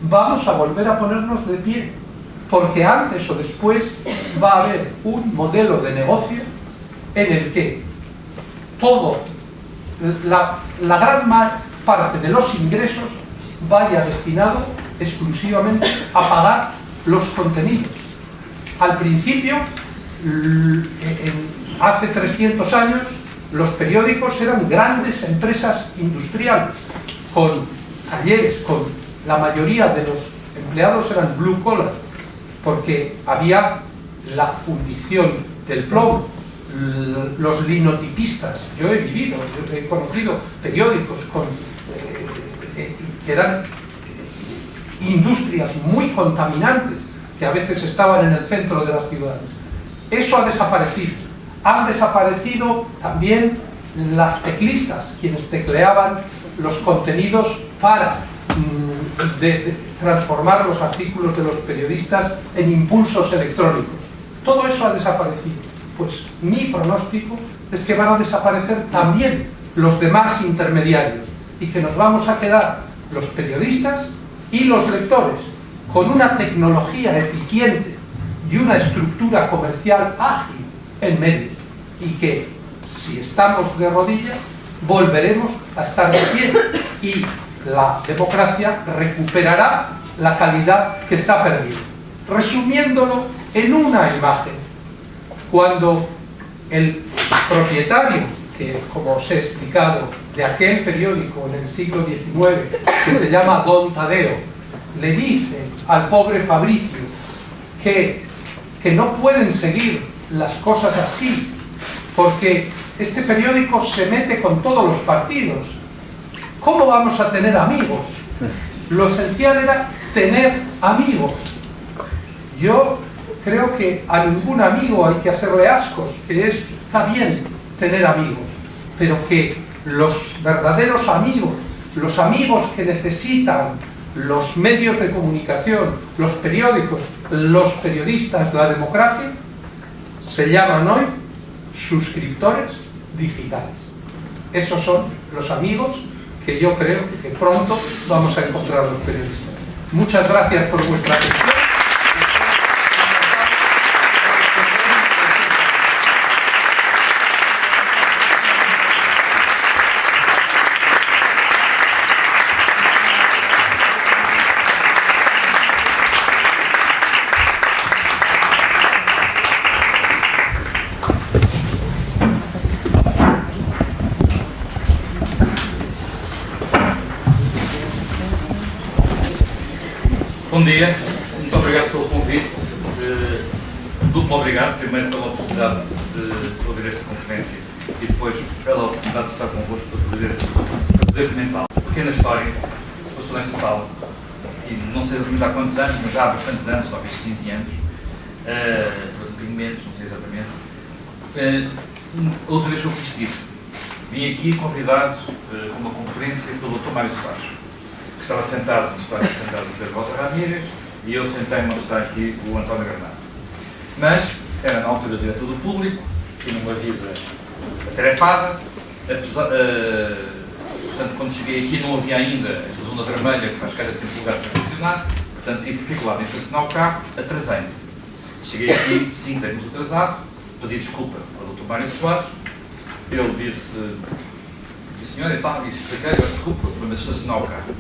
vamos a volver a ponernos de pie, porque antes o después va a haber un modelo de negocio en el que la gran parte de los ingresos vaya destinado exclusivamente a pagar los contenidos. Al principio, hace 300 años, los periódicos eran grandes empresas industriales, con talleres, con la mayoría de los empleados eran blue collar, porque había la fundición del plomo, los linotipistas. Yo he conocido periódicos que eran industrias muy contaminantes, que a veces estaban en el centro de las ciudades. Eso ha desaparecido. Han desaparecido también las teclistas, quienes tecleaban los contenidos para transformar los artículos de los periodistas en impulsos electrónicos. Todo eso ha desaparecido. Pues mi pronóstico es que van a desaparecer también los demás intermediarios y que nos vamos a quedar los periodistas y los lectores con una tecnología eficiente y una estructura comercial ágil en medio, y que si estamos de rodillas volveremos a estar de pie y la democracia recuperará la calidad que está perdida. Resumiéndolo en una imagen, cuando el propietario, que como os he explicado, de aquel periódico en el siglo XIX, que se llama Don Tadeo, le dice al pobre Fabricio que que no pueden seguir las cosas así, porque este periódico se mete con todos los partidos. ¿Cómo vamos a tener amigos? Lo esencial era tener amigos. Yo creo que a ningún amigo hay que hacerle ascos, que está bien tener amigos, pero que los verdaderos amigos, los amigos que necesitan los medios de comunicación, los periódicos, los periodistas, la democracia, se llaman hoy suscriptores digitales. Esos son los amigos que yo creo que pronto vamos a encontrar los periodistas. Muchas gracias por vuestra atención. Bom dia, muito obrigado pelo convite. Duplo obrigado, primeiro pela oportunidade de ouvir esta conferência e depois pela oportunidade de estar convosco para poder comentar. Pequena história, se passou nesta sala, e não sei exatamente há quantos anos, mas já há bastantes anos, talvez 15 anos, mas um bocadinho menos, não sei exatamente. A última vez que eu fiz estive, vim aqui convidado a uma conferência pelo Dr. Mário Soares. Estava sentado no sofá o Pedro Walter Ramírez e eu sentei-me onde está aqui o António Granado. Mas era na altura diretor do Público, tinha uma vida atarefada, portanto quando cheguei aqui não havia ainda esta zona vermelha que faz cada sempre lugar para estacionar, portanto tive dificuldade em estacionar o carro, atrasei-me. Cheguei aqui 5 anos atrasado, pedi desculpa ao Dr. Mário Soares, ele disse senhor, e tal, disse, expliquei, eu desculpa, o problema de estacionar o carro.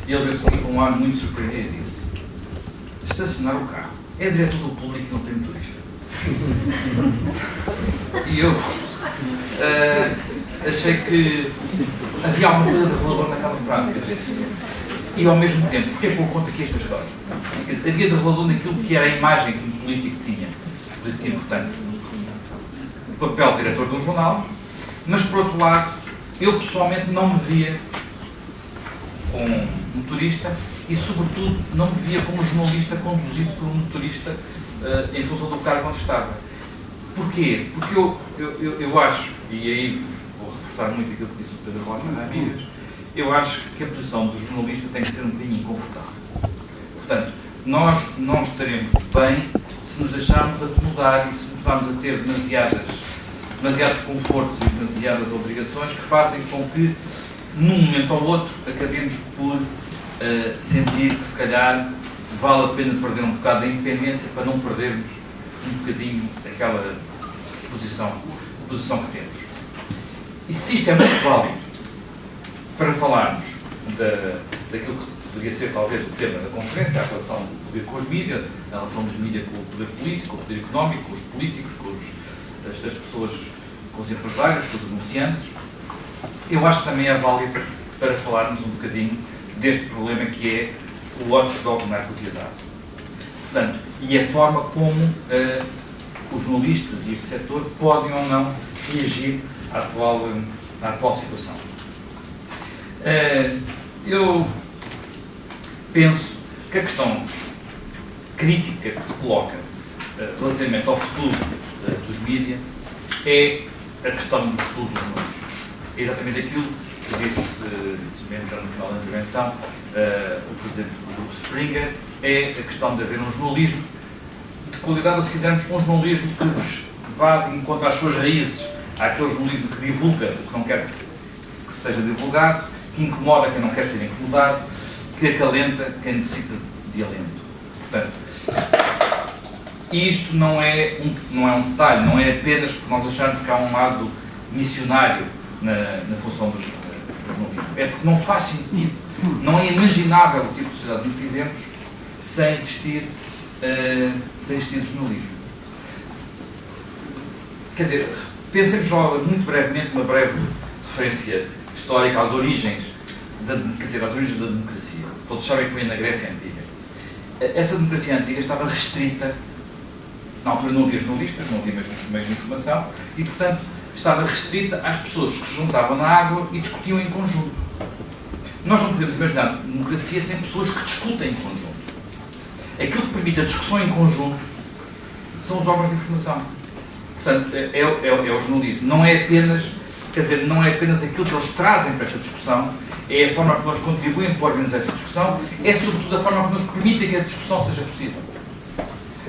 E ele veio comigo com um ar muito surpreendido e disse: estacionar o carro é diretor do Público e não tem motorista. E eu achei que havia alguma coisa de revelador naquela frase. E ao mesmo tempo, porque é que eu conto aqui esta história? Havia de revelador naquilo que era a imagem que um político tinha, político importante, o papel de diretor de um jornal, mas por outro lado, eu pessoalmente não me via como um motorista e, sobretudo, não me via como jornalista conduzido por um motorista em função do cargo onde estava. Porquê? Porque eu acho, e aí vou reforçar muito aquilo que disse o Pedro Walter Ramírez, eu acho que a posição do jornalista tem que ser um bocadinho inconfortável. Portanto, nós não estaremos bem se nos deixarmos acomodar e se começarmos a ter demasiados confortos e demasiadas obrigações que fazem com que, num momento ou outro, acabemos por sentir que, se calhar, vale a pena perder um bocado da independência para não perdermos um bocadinho aquela posição que temos. E se isto é muito válido para falarmos daquilo que poderia ser, talvez, o tema da conferência, a relação do poder com os mídias, a relação dos mídias com o poder político, com o poder económico, com os políticos, com as pessoas, com os empresários, com os anunciantes, eu acho que também é válido para falarmos um bocadinho deste problema que é o watchdog narcotizado. Portanto, e a forma como os jornalistas e esse setor podem ou não reagir à atual situação. Eu penso que a questão crítica que se coloca relativamente ao futuro dos mídias é a questão do estudo dos números. É exatamente aquilo que disse, mesmo já no final da intervenção, o presidente do grupo Springer, é a questão de haver um jornalismo de qualidade, ou se quisermos, um jornalismo que vá de encontro às suas raízes, àquele jornalismo que divulga o que não quer que seja divulgado, que incomoda quem não quer ser incomodado, que acalenta quem necessita de alento. Portanto, e isto não é um detalhe, não é apenas porque nós acharmos que há um lado missionário na função do jornalismo. É porque não faz sentido, não é imaginável o tipo de sociedade que vivemos sem existir jornalismo. Quer dizer, pensemos só muito brevemente, uma breve referência histórica às origens da democracia. Todos sabem que foi na Grécia Antiga. Essa democracia antiga estava restrita Na altura não havia jornalistas, não havia meios de informação e, portanto, estava restrita às pessoas que se juntavam na água e discutiam em conjunto. Nós não podemos imaginar democracia sem pessoas que discutem em conjunto. Aquilo que permite a discussão em conjunto são os órgãos de informação. Portanto, é o jornalismo. Não é apenas, quer dizer, não é apenas aquilo que eles trazem para esta discussão, é a forma que nós contribuímos para organizar essa discussão, é sobretudo a forma que nos permite que a discussão seja possível.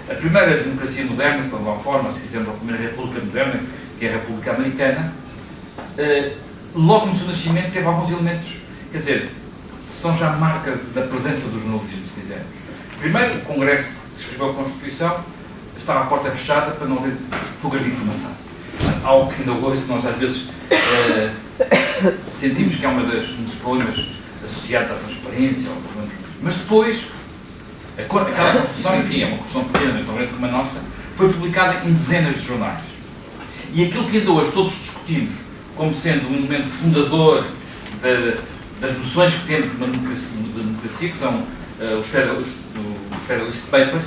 A primeira democracia moderna, de alguma forma, se quisermos, a primeira república moderna, que é a República Americana, logo no seu nascimento teve alguns elementos, quer dizer, são já marca da presença do jornalismo, se quisermos. Primeiro, o Congresso que escreveu a Constituição estava à porta fechada para não haver fugas de informação. Algo que ainda hoje nós às vezes sentimos que é um dos problemas associados à transparência, mas depois aquela Constituição, enfim, é uma Constituição pequena, tão grande como a nossa, foi publicada em dezenas de jornais. E aquilo que ainda hoje todos discutimos como sendo um elemento fundador das noções que temos na democracia, que são os Federalist Papers,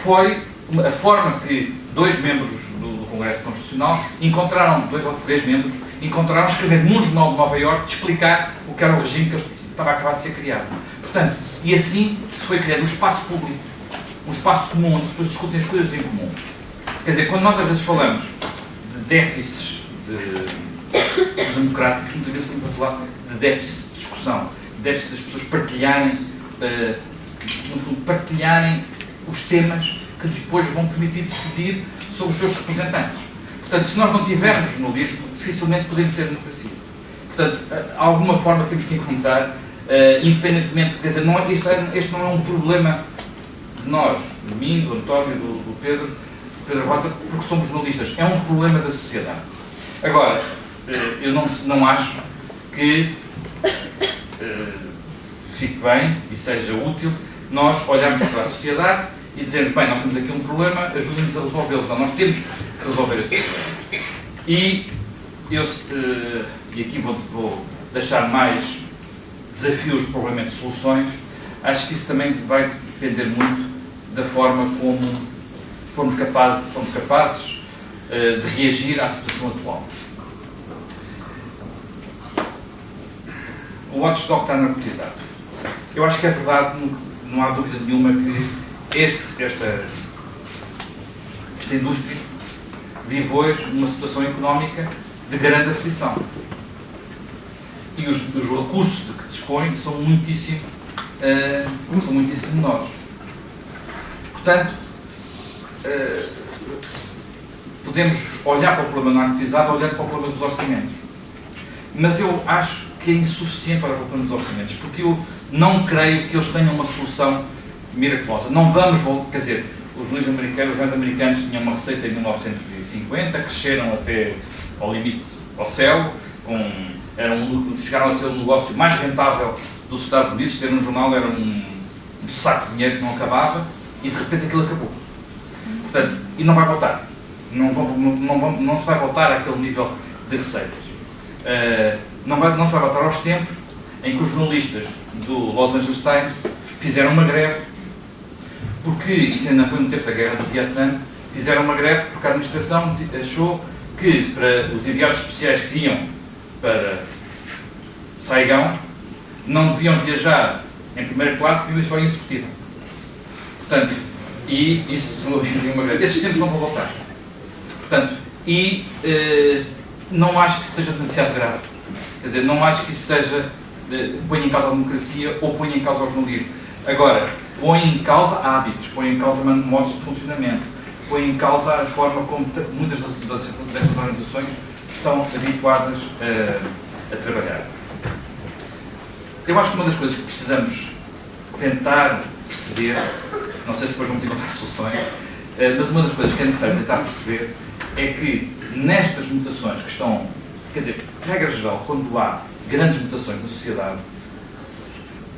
foi a forma que dois membros do Congresso Constitucional encontraram, 2 ou 3 membros, encontraram escrever num jornal de Nova Iorque de explicar o que era o regime que estava a acabar de ser criado. Portanto, e assim se foi criando um espaço público, um espaço comum, onde as pessoas discutem as coisas em comum. Quer dizer, quando nós às vezes falamos de déficits democráticos, muitas vezes estamos a falar de déficits de discussão, de déficits das pessoas partilharem, no fundo, partilharem os temas que depois vão permitir decidir sobre os seus representantes. Portanto, se nós não tivermos jornalismo, dificilmente podemos ter democracia. Portanto, alguma forma temos que encontrar, independentemente, quer dizer, este não é um problema de nós, de mim, do António, do Pedro Rota, porque somos jornalistas. É um problema da sociedade. Agora, eu não acho que fique bem e seja útil nós olharmos para a sociedade e dizermos, bem, nós temos aqui um problema, ajudem-nos a resolvê-lo. Não, nós temos que resolver esse problema. E aqui vou deixar mais desafios, provavelmente soluções. Acho que isso também vai depender muito da forma como fomos capazes de reagir à situação atual. O watchdog está narcotizado. Eu acho que é verdade, não há dúvida nenhuma que esta indústria vive hoje numa situação económica de grande aflição. E os recursos de que dispõe são muitíssimo menores. Portanto, podemos olhar para o problema narcotizado olhando para o problema dos orçamentos. Mas eu acho que é insuficiente olhar para o problema dos orçamentos, porque eu não creio que eles tenham uma solução miraculosa. Não vamos, quer dizer, os jornais americanos tinham uma receita em 1950, cresceram até ao limite, ao céu, chegaram a ser o negócio mais rentável dos Estados Unidos. Ter um jornal era um saco de dinheiro que não acabava e de repente aquilo acabou. Portanto, e não vai voltar. Não se vai voltar àquele nível de receitas. Não se vai voltar aos tempos em que os jornalistas do Los Angeles Times fizeram uma greve, porque, isto ainda foi no tempo da guerra do Vietnã, fizeram uma greve porque a administração achou que para os enviados especiais que iam para Saigão não deviam viajar em primeira classe, deviam só em executiva. Portanto, e isso promovia uma greve. Esses tempos não vão voltar. Portanto, não acho que isso seja demasiado grave. Quer dizer, não acho que isso seja põe em causa a democracia ou põe em causa o jornalismo. Agora, põe em causa hábitos, põe em causa modos de funcionamento, põe em causa a forma como muitas destas organizações estão habituadas a trabalhar. Eu acho que uma das coisas que precisamos tentar perceber, não sei se depois vamos encontrar soluções, mas uma das coisas que é necessário tentar perceber é que nestas mutações que estão, quer dizer, regra geral, quando há grandes mutações na sociedade,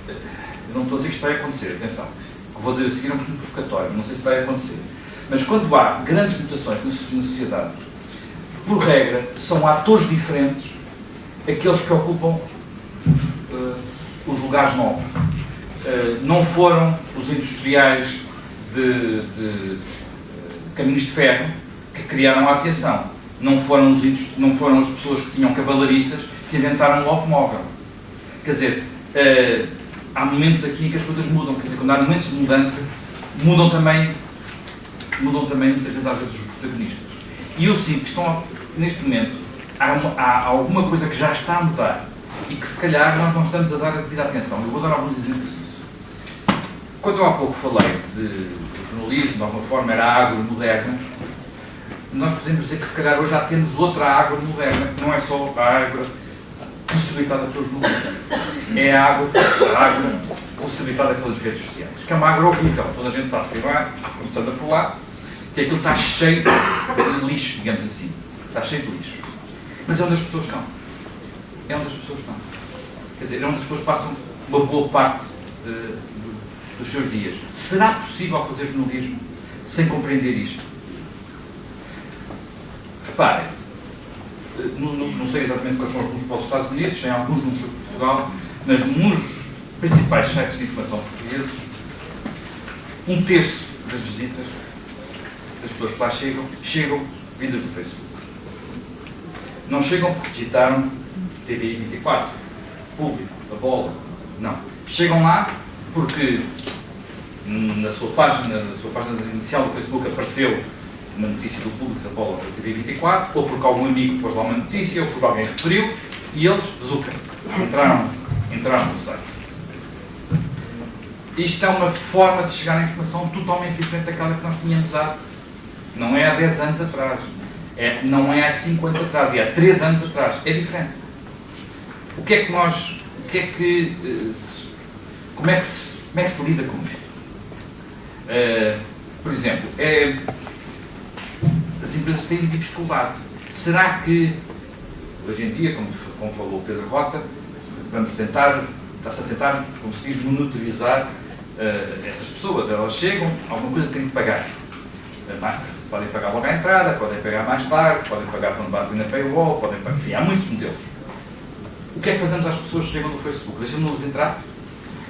eu não estou a dizer que isto vai acontecer, atenção, o que vou dizer a seguir é um bocadinho provocatório, não sei se vai acontecer, mas quando há grandes mutações na sociedade, por regra, são atores diferentes aqueles que ocupam os lugares novos. Não foram os industriais caminhos de ferro que criaram a aviação. Não foram as pessoas que tinham cavalariças que inventaram o automóvel. Quer dizer, há momentos aqui que as coisas mudam. Quer dizer, quando há momentos de mudança, mudam também muitas vezes, às vezes, os protagonistas. E eu sinto que neste momento, há alguma coisa que já está a mudar e que se calhar nós não estamos a dar a devida atenção. Eu vou dar alguns exemplos disso. Quando eu há pouco falei de jornalismo, de alguma forma era a agro moderna, nós podemos dizer que se calhar hoje já temos outra agro moderna, que não é só a agro possibilitada pelos jornalistas. É a agro possibilitada pelas redes sociais, que é uma agro horrível. Toda a gente sabe que vai, começando por lá, que aquilo está cheio de lixo, digamos assim. Está cheio de lixo. Mas é onde as pessoas estão. É onde as pessoas estão. Quer dizer, é onde as pessoas passam uma boa parte dos seus dias. Será possível fazer jornalismo sem compreender isto? Reparem, não sei exatamente quais são os números para os Estados Unidos, tem alguns números para Portugal, mas nos principais sites de informação portugueses, 1/3 das visitas das pessoas que lá chegam vindas do Facebook. Não chegam porque digitaram TVI 24, Público, a Bola, não. Chegam lá porque na sua página inicial do Facebook apareceu uma notícia do Público, da Bola, da TV 24, ou porque algum amigo pôs lá uma notícia, ou porque alguém referiu, e eles, entraram no site. Isto é uma forma de chegar à informação totalmente diferente daquela que nós tínhamos há, não é há 10 anos atrás, não é há 5 anos atrás, é há 3 anos atrás, é diferente. Como é que se lida com isto? Por exemplo, as empresas têm dificuldade. Será que, hoje em dia, como falou o Pedro Rota, está-se a tentar, como se diz, monitorizar essas pessoas. Elas chegam, alguma coisa têm de pagar. Podem pagar logo à entrada, podem pagar mais tarde, podem pagar quando batem na paywall, podem pagar. Enfim, há muitos modelos. O que é que fazemos às pessoas que chegam no Facebook? Deixamos-nos entrar?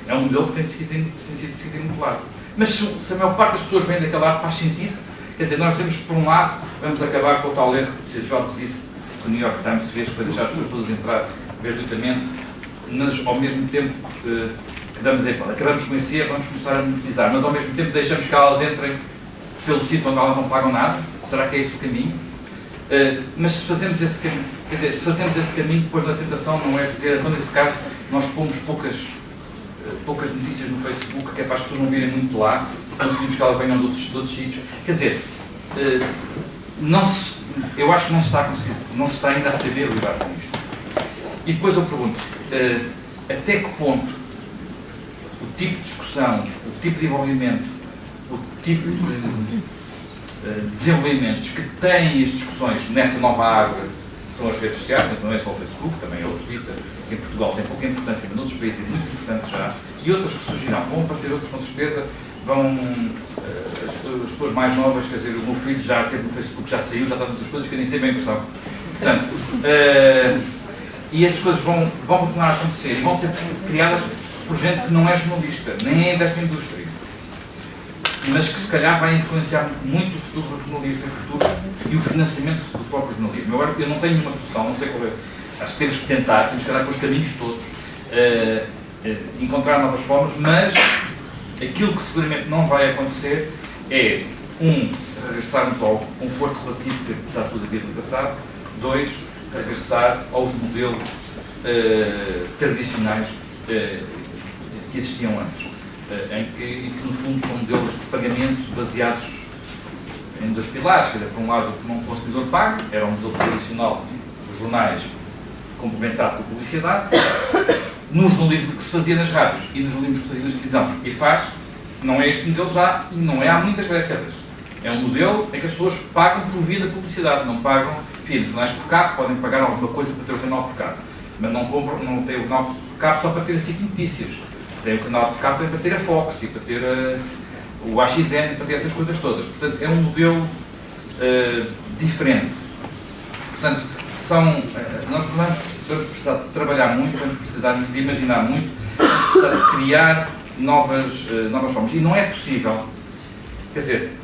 É um modelo que tem sido seguido em muito lado. Mas se a maior parte das pessoas vem daquele lado, faz sentido? Quer dizer, nós dizemos que, por um lado, vamos acabar com o tal erro que o Jobs disse que o New York Times fez para deixar as pessoas todas entrar gratuitamente, mas ao mesmo tempo que damos acabamos com esse erro, vamos começar a monetizar, mas ao mesmo tempo deixamos que elas entrem pelo sítio onde elas não pagam nada. Será que é esse o caminho? Mas se fazemos esse caminho, quer dizer, se fazemos esse caminho, depois na tentação não é dizer, então nesse caso, nós pomos poucas notícias no Facebook, que é para as pessoas não virem muito lá, conseguimos que elas venham de outros sítios. Quer dizer, eu acho que não se está a conseguir, não se está ainda a saber lidar com isto. E depois eu pergunto, até que ponto o tipo de discussão, o tipo de envolvimento, o tipo de desenvolvimentos que têm as discussões nessa nova água, que são as redes sociais, não é só o Facebook, também é o Twitter, que em Portugal tem pouca importância, mas noutros países é muito importante já, e outras que surgirão, vão aparecer outras com certeza, as pessoas mais novas, quer dizer, o meu filho já teve no Facebook, já saiu, já está muitas coisas que eu nem sei bem o que são. Portanto, e essas coisas vão continuar a acontecer e vão ser criadas por gente que não é jornalista, nem é desta indústria, mas que se calhar vai influenciar muito o futuro do jornalismo e o financiamento do próprio jornalismo. Eu não tenho uma solução, não sei qual é. Acho que temos que tentar, temos que andar com os caminhos todos, encontrar novas formas, mas aquilo que seguramente não vai acontecer é, regressarmos ao conforto relativo que apesar de tudo havia no passado, 2, regressar aos modelos tradicionais que existiam antes, em que no fundo são modelos de pagamento baseados em 2 pilares, quer dizer, por um lado o que o consumidor paga, era um modelo tradicional dos jornais complementado por publicidade, no jornalismo que se fazia nas rádios e nos jornalismos que se fazia nas televisões e faz, não é este modelo já, e não é há muitas décadas. É um modelo em que as pessoas pagam por via da publicidade, não pagam, enfim, os jornais por cabo, podem pagar alguma coisa para ter o canal por cabo, mas não têm o canal por cabo só para ter a SIC Notícias, tem o canal por cabo para ter a Fox e para ter o AXN e para ter essas coisas todas. Portanto, é um modelo diferente. Portanto, nós vamos precisar de trabalhar muito, vamos precisar de imaginar muito, de criar novas formas. E não é possível, quer dizer,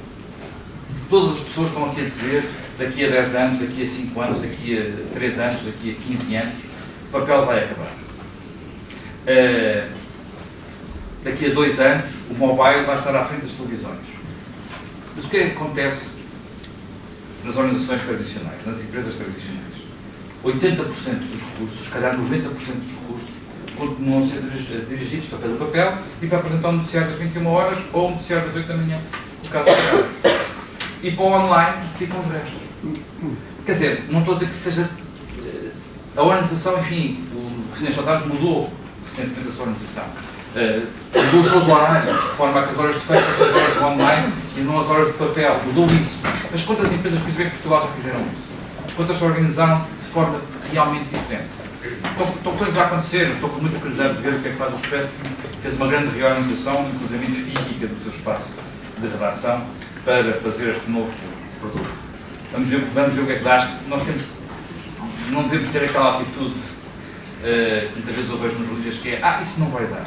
todas as pessoas estão aqui a dizer, daqui a 10 anos, daqui a 5 anos, daqui a 3 anos, daqui a 15 anos, o papel vai acabar. Daqui a 2 anos, o mobile vai estar à frente das televisões. Mas o que é que acontece nas organizações tradicionais, nas empresas tradicionais? 80% dos recursos, se calhar 90% dos recursos, continuam a ser dirigidos para fazer o papel e para apresentar um noticiário das 21 horas ou um noticiário das 8 da manhã, no caso do e para o online ficam os restos. Quer dizer, não estou a dizer que seja a organização, enfim, o Financial Times mudou recentemente a sua organização. Mudou os seus horários, de forma a que as horas de feira são as horas do online e não as horas de papel. Mudou isso. Mas quantas empresas, por exemplo, em Portugal já fizeram isso? Quantas se organizaram de forma realmente diferente? Estão coisas a acontecer. Estou com muita curiosidade de ver o que é que faz o Expresso, que fez uma grande reorganização, inclusive física, do seu espaço de redação para fazer este novo produto. Vamos ver o que é que dá. Nós não devemos ter aquela atitude que muitas vezes eu vejo nos líderes que é isso não vai dar,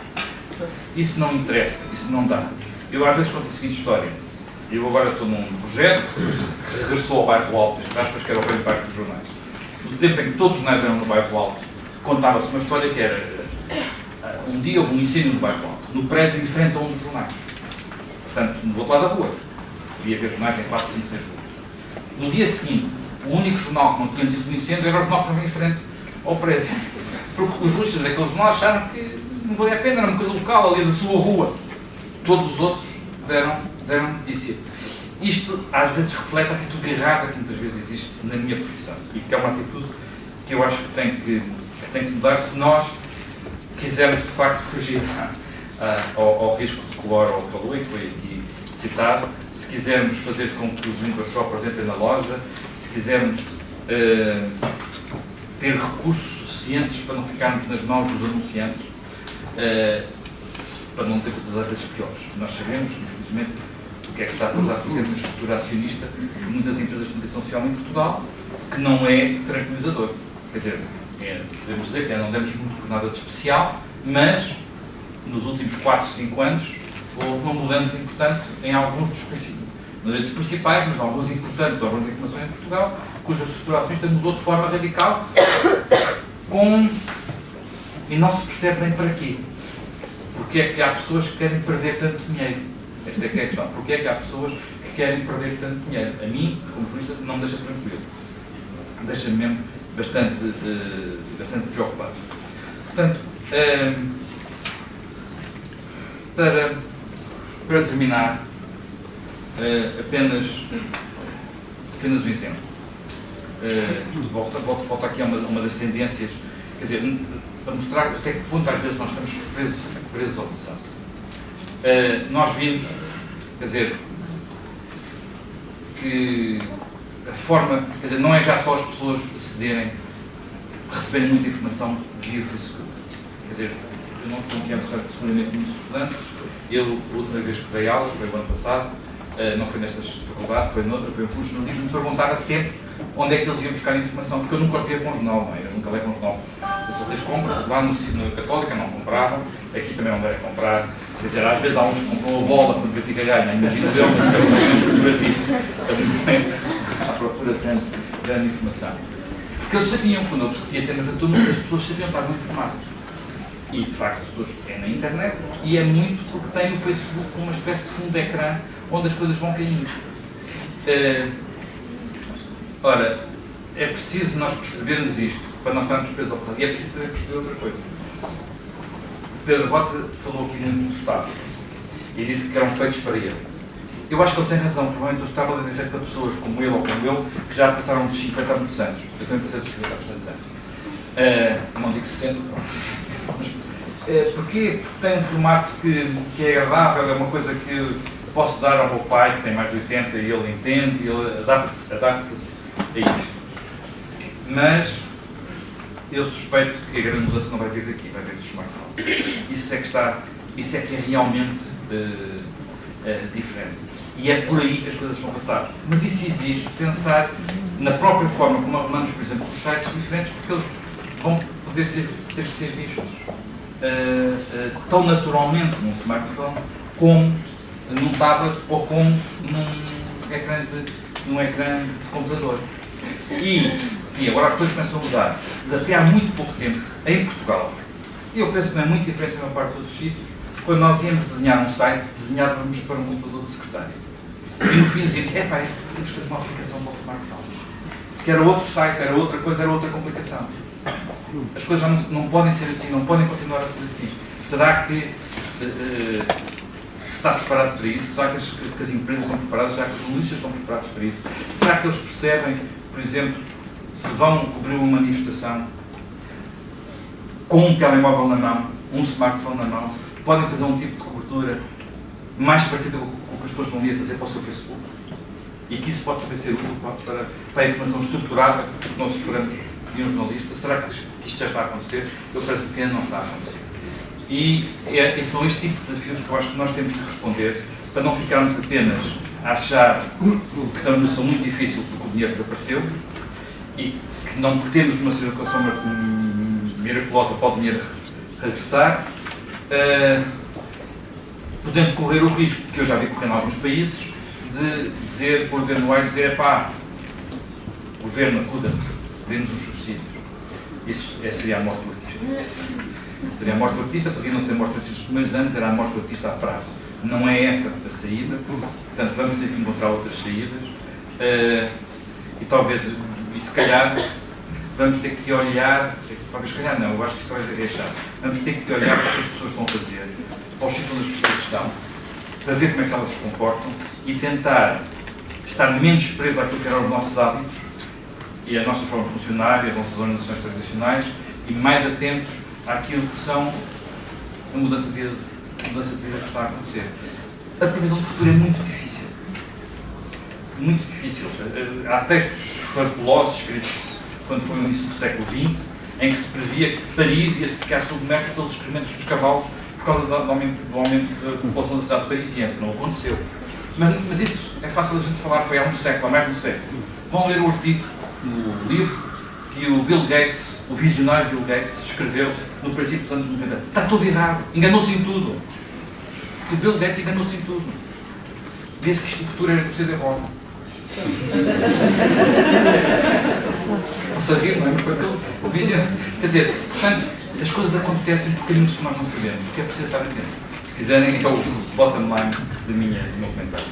isso não interessa, isso não dá. Eu às vezes conto a seguinte história. Eu agora estou num projeto, regressou ao bairro Alto, entre aspas, que era o velho bairro dos jornais. No tempo em que todos os jornais eram no bairro Alto, contava-se uma história que era um dia houve um incêndio no bairro Alto, no prédio em frente a um dos jornais. Portanto, do outro lado da rua. Havia que jornais em 4, 5, 6 ruas. No dia seguinte, o único jornal que não tinha disso do incêndio era o jornal que estava em frente ao prédio. Porque os jornalistas daquele jornal acharam que não valia a pena, era uma coisa local, ali da sua rua. Todos os outros deram notícia. Isto, às vezes, reflete a atitude errada que muitas vezes existe na minha profissão. E que é uma atitude que eu acho que tem que mudar se nós quisermos, de facto, fugir ao risco de cloro que foi aqui citado, se quisermos fazer com que os windows só apresentem na loja, se quisermos ter recursos suficientes para não ficarmos nas mãos dos anunciantes, para não dizer coisas às vezes piores. Nós sabemos, infelizmente, o que é que se está a passar, por exemplo, na estrutura acionista de muitas empresas de comunicação social em Portugal, que não é tranquilizador. Quer dizer, podemos dizer que não demos muito por nada de especial, mas nos últimos 4, 5 anos houve uma mudança importante em alguns dos princípios. Não é dos principais, mas alguns importantes órgãos de informação em Portugal, cuja estrutura acionista mudou de forma radical e não se percebe nem para quê. Porque é que há pessoas que querem perder tanto dinheiro? Esta é que é a questão. Porque é que há pessoas que querem perder tanto dinheiro? A mim, como jurista, não me deixa tranquilo. Deixa-me mesmo bastante preocupado. Portanto, para terminar, apenas um exemplo. Volto aqui a uma das tendências, quer dizer, para mostrar até que ponto às vezes nós estamos presos ao passado. Nós vimos, quer dizer, que a forma, quer dizer, não é já só as pessoas acederem, receberem muita informação via Facebook. Quer dizer, eu não estou aqui a mostrar seguramente muitos estudantes. Eu, a última vez que dei aulas, foi o ano passado, não foi nesta faculdade, foi noutra, foi um curso de jornalismo, me perguntava sempre onde é que eles iam buscar informação, porque eu nunca os via com jornal, não é? Eu nunca leio com jornal. Se vocês compram, lá no Católica não compravam, aqui também não devem comprar. Quer dizer, às vezes há uns que compram a bola quando vê que ganha, imagino eu, mas são à procura de grande informação. Porque eles sabiam, quando eu discutia temas da turma, as pessoas sabiam estar muito informadas. E, de facto, as pessoas é na internet e é muito porque tem o Facebook como uma espécie de fundo de ecrã onde as coisas vão caindo. Ora, é preciso nós percebermos isto para não estarmos presos ao passado. E é preciso também perceber outra coisa. Pedro Bota falou aqui muito do Estado e disse que eram feitos para ele. Eu acho que ele tem razão, provavelmente o Estado deve ser feito para pessoas como ele ou como eu, que já passaram dos 50 há muitos anos. Eu também passei dos 50 há bastantes anos. Não digo 60, mas porquê? Porque tem um formato que é agradável, é uma coisa que eu posso dar ao meu pai, que tem mais de 80, e ele entende, e ele adapta-se a isto. Mas eu suspeito que a grande mudança não vai vir daqui, vai vir do smartphone. Isso é que é realmente diferente. E é por aí que as coisas vão passar. Mas isso exige pensar na própria forma como arrumamos, por exemplo, os sites diferentes, porque eles vão poder ter que ser vistos tão naturalmente num smartphone como num tablet ou como num num ecrã de computador. E agora as coisas começam a mudar. Mas até há muito pouco tempo, em Portugal, e eu penso que não é muito diferente da maior parte dos outros sítios, quando nós íamos desenhar um site, desenhávamos para um computador de secretário. E no fim dizíamos, temos que fazer uma aplicação para o smartphone. Que era outro site, era outra coisa, era outra complicação. As coisas já não podem ser assim, não podem continuar a ser assim. Será que se está preparado para isso? Será que as empresas estão preparadas? Será que os jornalistas estão preparados para isso? Será que eles percebem, por exemplo, se vão cobrir uma manifestação com um telemóvel na mão, um smartphone na mão, podem fazer um tipo de cobertura mais parecida com o que as pessoas estão ali a fazer para o seu Facebook? E que isso pode também ser útil para a informação estruturada que nós esperamos de um jornalista? Será que isto já está a acontecer? Eu penso que ainda não está a acontecer. E são este tipo de desafios que eu acho que nós temos que responder para não ficarmos apenas a achar que estamos numa situação muito difícil porque o dinheiro desapareceu e que não temos uma situação miraculosa para o dinheiro regressar, podendo correr o risco, que eu já vi correr em alguns países, de dizer, por governo vai dizer, governo, acuda-nos, dê-nos os subsídios. Isso seria a morte do artista. Seria a morte do artista, podia não ser a morte do artista nos primeiros anos, era a morte do artista a prazo. Não é essa a saída, portanto vamos ter que encontrar outras saídas e talvez, e se calhar, vamos ter que olhar, talvez se calhar não, eu acho que isto vai chato, vamos ter que olhar para o que as pessoas estão a fazer, para os sítios onde as pessoas estão, para ver como é que elas se comportam e tentar estar menos preso àquilo que eram os nossos hábitos e a nossa forma de funcionar e as nossas organizações tradicionais e mais atentos àquilo que são a mudança de vida que está a acontecer. A previsão do futuro é muito difícil. Muito difícil. Há textos fabulosos escritos quando foi no início do século XX, em que se previa que Paris ia ficar submersa pelos excrementos dos cavalos por causa do aumento da população da cidade parisiense. Não aconteceu. Mas isso é fácil a gente falar, foi há um século, há mais de um século. Vão ler o artigo, no livro, que o Bill Gates, o visionário Bill Gates, escreveu no princípio dos anos 90. Está tudo errado, enganou-se em tudo. O Bill Gates enganou-se em tudo. Disse que o futuro era por ser de roda. Não rir, não é? O visionário. Quer dizer, portanto, as coisas acontecem por caminhos que nós não sabemos, porque é preciso estar atento. Se quiserem, é o bottom line do meu comentário.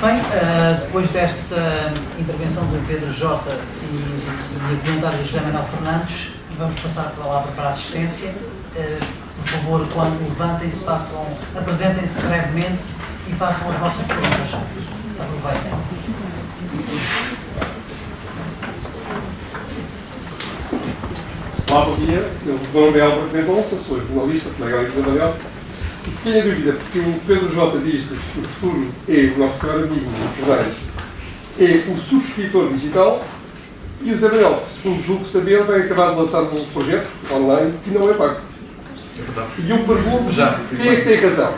Bem, depois desta intervenção do Pedro Jota e o comentário do José Manuel Fernandes, vamos passar a palavra para a assistência. Por favor, quando levantem-se, apresentem-se brevemente e façam as vossas perguntas. Aproveitem. Olá, bom dia. Meu nome é Álvaro Mendonça, sou jornalista, colega Alex Gabriel. E tenho a dúvida, porque o Pedro Jota diz que o futuro é o nosso melhor amigo dos jornais, é o subscritor digital, e o Zé Manuel, segundo julgo saber, vai acabar de lançar um projeto online que não é pago. E eu pergunto, quem é que tem razão?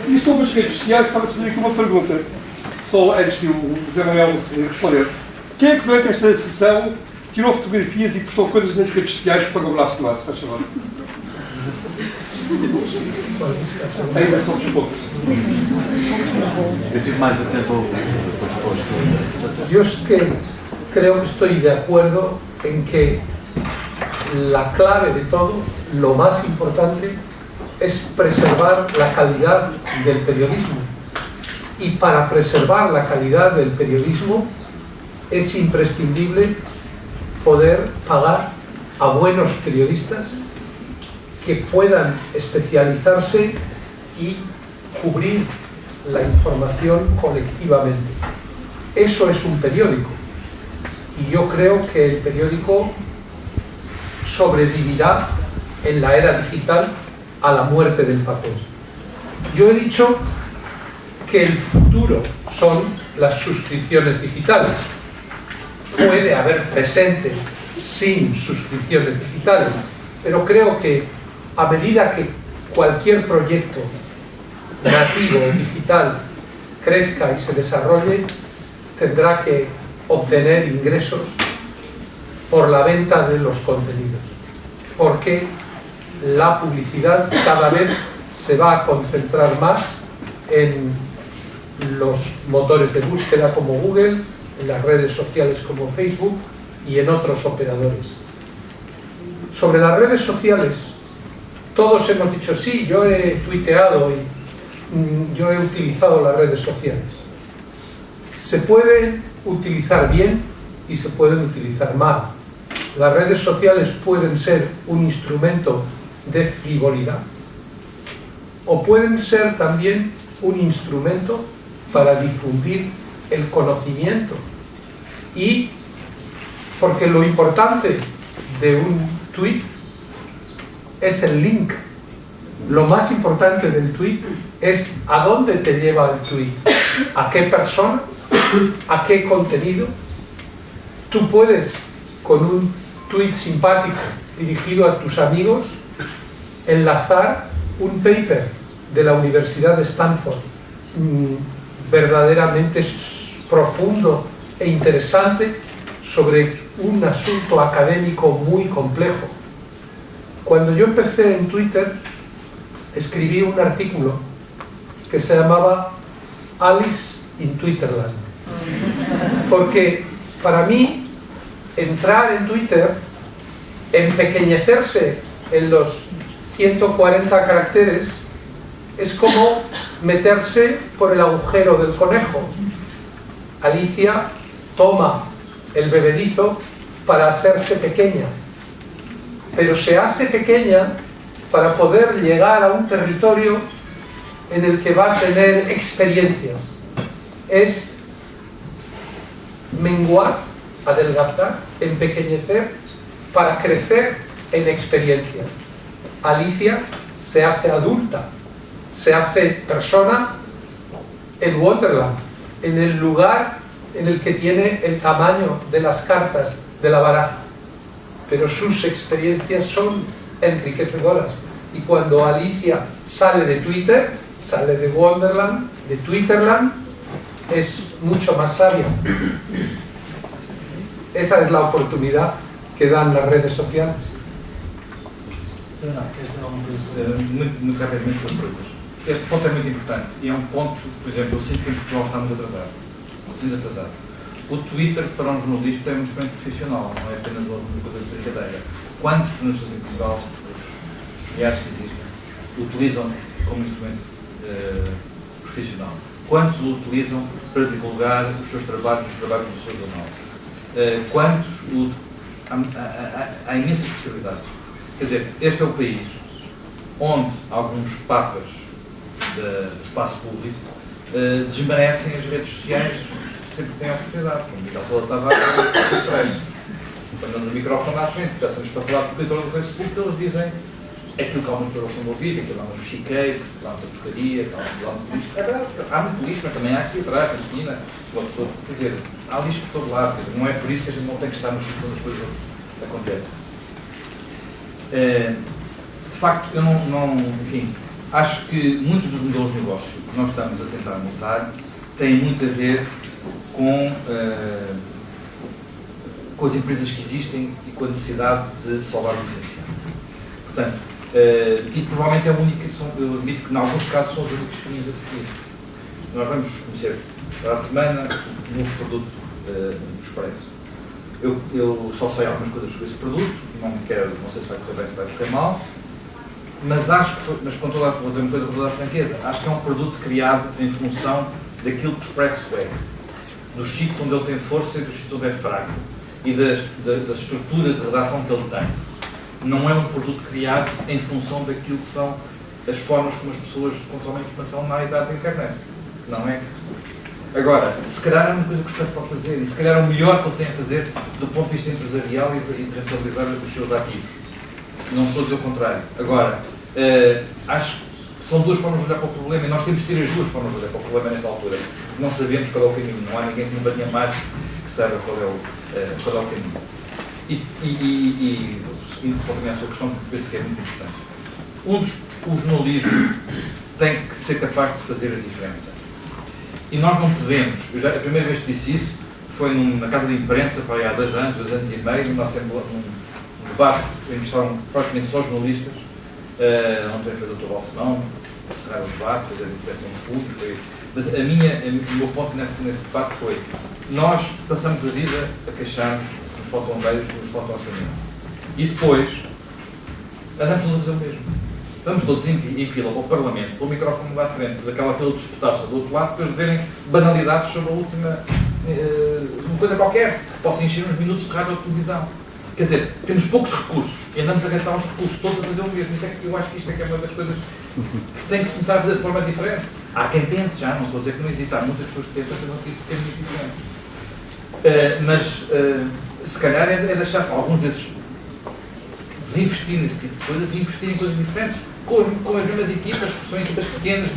E sobre as redes sociais, estava a fazer aqui uma pergunta, só antes de o Zé Manuel responder. Quem é que durante esta sessão tirou fotografias e postou coisas nas redes sociais para o braço de mar, se faz favor? Ainda somos poucos. Eu tive más atento ao depois. Yo es que creo que estoy de acuerdo en que la clave de todo, lo más importante, es preservar la calidad del periodismo. Y para preservar la calidad del periodismo es imprescindible poder pagar a buenos periodistas que puedan especializarse y cubrir la información colectivamente. Eso es un periódico. Y yo creo que el periódico sobrevivirá en la era digital a la muerte del papel. Yo he dicho que el futuro son las suscripciones digitales. Puede haber presente sin suscripciones digitales, pero creo que a medida que cualquier proyecto nativo digital crezca y se desarrolle, tendrá que obtener ingresos por la venta de los contenidos, porque la publicidad cada vez se va a concentrar más en los motores de búsqueda como Google, en las redes sociales como Facebook y en otros operadores. Sobre las redes sociales, todos hemos dicho, sí, yo he tuiteado y yo he utilizado las redes sociales. Se pueden utilizar bien y se pueden utilizar mal. Las redes sociales pueden ser un instrumento de frivolidad o pueden ser también un instrumento para difundir el conocimiento, y porque lo importante de un tweet es el link. Lo más importante del tweet es a dónde te lleva el tweet, a qué persona, a qué contenido. Tú puedes, con un tweet simpático dirigido a tus amigos, enlazar un paper de la Universidad de Stanford verdaderamente profundo e interesante sobre un asunto académico muy complejo. Cuando yo empecé en Twitter, escribí un artículo que se llamaba Alice in Twitterland, porque para mí entrar en Twitter, empequeñecerse en los 140 caracteres, es como meterse por el agujero del conejo. Alicia toma el bebedizo para hacerse pequeña, pero se hace pequeña para poder llegar a un territorio en el que va a tener experiencias. Es menguar, adelgazar, empequeñecer para crecer en experiencias. Alicia se hace adulta, se hace persona en Wonderland, en el lugar en el que tiene el tamaño de las cartas de la baraja, pero sus experiencias son enriquecedoras. Y cuando Alicia sale de Twitter, sale de Wonderland, de Twitterland, es mucho más sabia. Esa es la oportunidad que dan las redes sociales. Muito rapidamente, duas coisas. Este ponto é muito importante e é um ponto, por exemplo, eu sinto que em Portugal está muito atrasado. O Twitter, para um jornalista, é um instrumento profissional, não é apenas uma coisa de brincadeira. Quantos jornalistas em Portugal, os milhares que existem, o utilizam como instrumento profissional? Quantos o utilizam para divulgar os seus trabalhos, os trabalhos do seu jornal? Há imensas possibilidades. Quer dizer, este é o país onde alguns papas do espaço público desmerecem as redes sociais sempre que têm a oportunidade. Como Miguel Sousa Tavares, quando no microfone à frente, peçam-nos para falar do Twitter ou do Facebook, eles dizem aquilo que algumas pessoas estão a ouvir, aquilo que é um chiqueiro, que está uma porcaria, que há muito lixo. É verdade, há muito lixo, mas também há aqui atrás, na esquina, quer dizer, há lixo por todo lado, não é por isso que a gente não tem que estar no chute quando as coisas acontecem. De facto, eu enfim, acho que muitos dos modelos de negócio que nós estamos a tentar montar têm muito a ver com as empresas que existem e com a necessidade de salvar o essencial. Portanto, e provavelmente é a única, eu admito que em alguns casos são os únicos caminhos a seguir. Nós vamos conhecer para a semana um novo produto do Expresso. Eu só sei algumas coisas sobre esse produto, não sei se vai correr bem, se vai correr mal, mas acho que mas com toda a franqueza, acho que é um produto criado em função daquilo que o Expresso é, dos sítios onde ele tem força e dos sítios onde é fraco, e da estrutura de redação que ele tem. Não é um produto criado em função daquilo que são as formas como as pessoas consomem informação na idade da internet. Não é? Agora, se calhar é uma coisa que o Expresso pode fazer, e se calhar é o melhor que ele tem a fazer do ponto de vista empresarial e de rentabilizar os seus ativos. Não estou a dizer o contrário. Agora, acho que são duas formas de olhar para o problema e nós temos que ter as duas formas de olhar para o problema nesta altura. Não sabemos qual é o caminho, não há ninguém que nunca tenha mais que saiba qual é o caminho. E também a sua questão, porque penso que é muito importante. O jornalismo tem que ser capaz de fazer a diferença. E nós não podemos, a primeira vez que disse isso foi na Casa de Imprensa, foi há 2 anos e meio, num debate em que estavam praticamente só jornalistas. Ontem foi o Dr. Balsemão, encerrar o debate, fazer a intervenção pública. Mas o meu ponto nesse debate foi: nós passamos a vida a queixar-nos dos faltam-bombeiros, dos faltam-orçamento. E depois andamos todos a fazer o mesmo. Estamos todos em fila para o Parlamento, com o microfone lá à frente, daquela fila dos deputados do outro lado, depois dizerem banalidades sobre a última uma coisa qualquer, que possa encher uns minutos de rádio ou de televisão. Quer dizer, temos poucos recursos e andamos a gastar os recursos todos a fazer o mesmo. Eu acho que isto é que é uma das coisas que tem que se começar a fazer de forma diferente. Há quem tente já, não estou a dizer que não existe, há muitas pessoas que tentam fazer um tipo de caminhos diferentes. Mas se calhar é deixar alguns desses desinvestir nesse tipo de coisas e investir em coisas diferentes, com as mesmas equipas, que são equipas pequenas,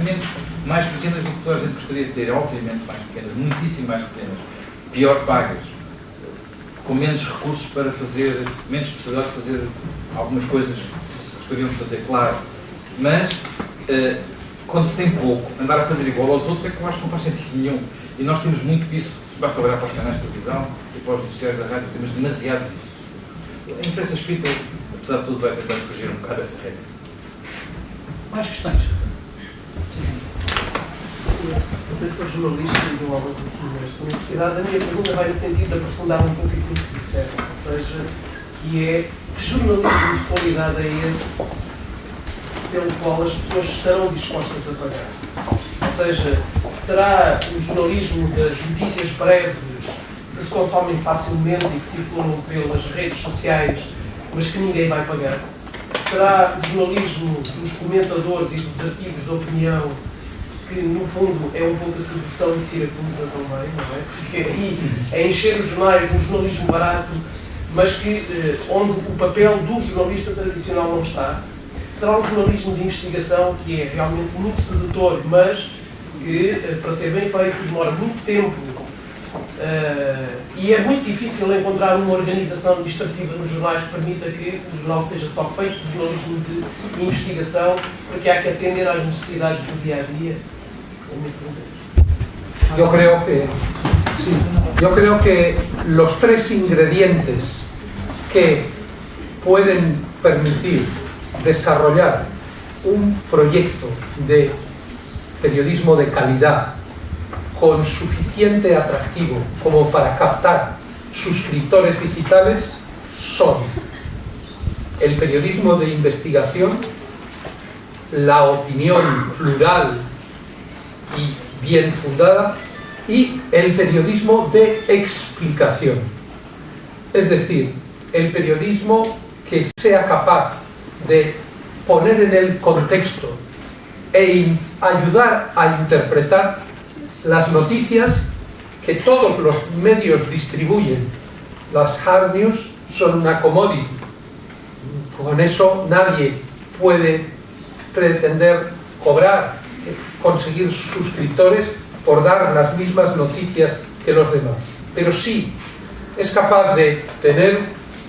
mais pequenas do que toda a gente gostaria de ter, obviamente mais pequenas, muitíssimo mais pequenas, pior pagas, com menos recursos para fazer, menos possibilidades de fazer algumas coisas que se gostariam de fazer, claro, mas quando se tem pouco, andar a fazer igual aos outros é que eu acho que não faz sentido nenhum. E nós temos muito disso, basta olhar para os canais de televisão e para os noticiários da rádio, temos demasiado disso. A imprensa escrita, apesar de tudo, vai tentar fugir um bocado dessa regra. Mais questões? Eu sou jornalista e dou aulas aqui nesta universidade. A minha pergunta vai no sentido de aprofundar um pouco aquilo que disseram, ou seja, que é que jornalismo de qualidade é esse pelo qual as pessoas estarão dispostas a pagar? Ou seja, será o jornalismo das notícias breves que se consomem facilmente e que circulam pelas redes sociais, mas que ninguém vai pagar? Será o jornalismo dos comentadores e dos artigos de opinião, que no fundo é um pouco a sedução de Siracusa também, não é? Porque aí é encher os jornais de um jornalismo barato, mas que, onde o papel do jornalista tradicional não está. Será um jornalismo de investigação que é realmente muito sedutor, mas que, para ser bem feito, demora muito tempo e é muito difícil encontrar uma organização administrativa nos jornais que permita que o jornal seja só feito de jornalismo de investigação, porque há que atender às necessidades do dia-a-dia. Yo creo que los 3 ingredientes que pueden permitir desarrollar un proyecto de periodismo de calidad con suficiente atractivo como para captar suscriptores digitales son el periodismo de investigación, la opinión plural y bien fundada y el periodismo de explicación. Es decir, el periodismo que sea capaz de poner en el contexto e ayudar a interpretar las noticias que todos los medios distribuyen. Las hard news son una commodity. Con eso nadie puede pretender cobrar, conseguir suscriptores por dar las mismas noticias que los demás. Pero sí es capaz de tener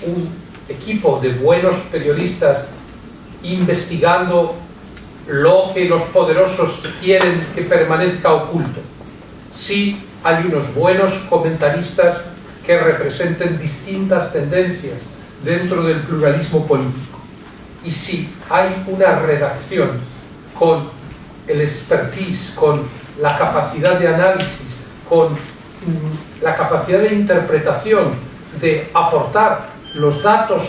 un equipo de buenos periodistas investigando lo que los poderosos quieren que permanezca oculto. Sí hay unos buenos comentaristas que representen distintas tendencias dentro del pluralismo político. Y sí hay una redacción con el expertise, con la capacidad de análisis, con la capacidad de interpretación, de aportar los datos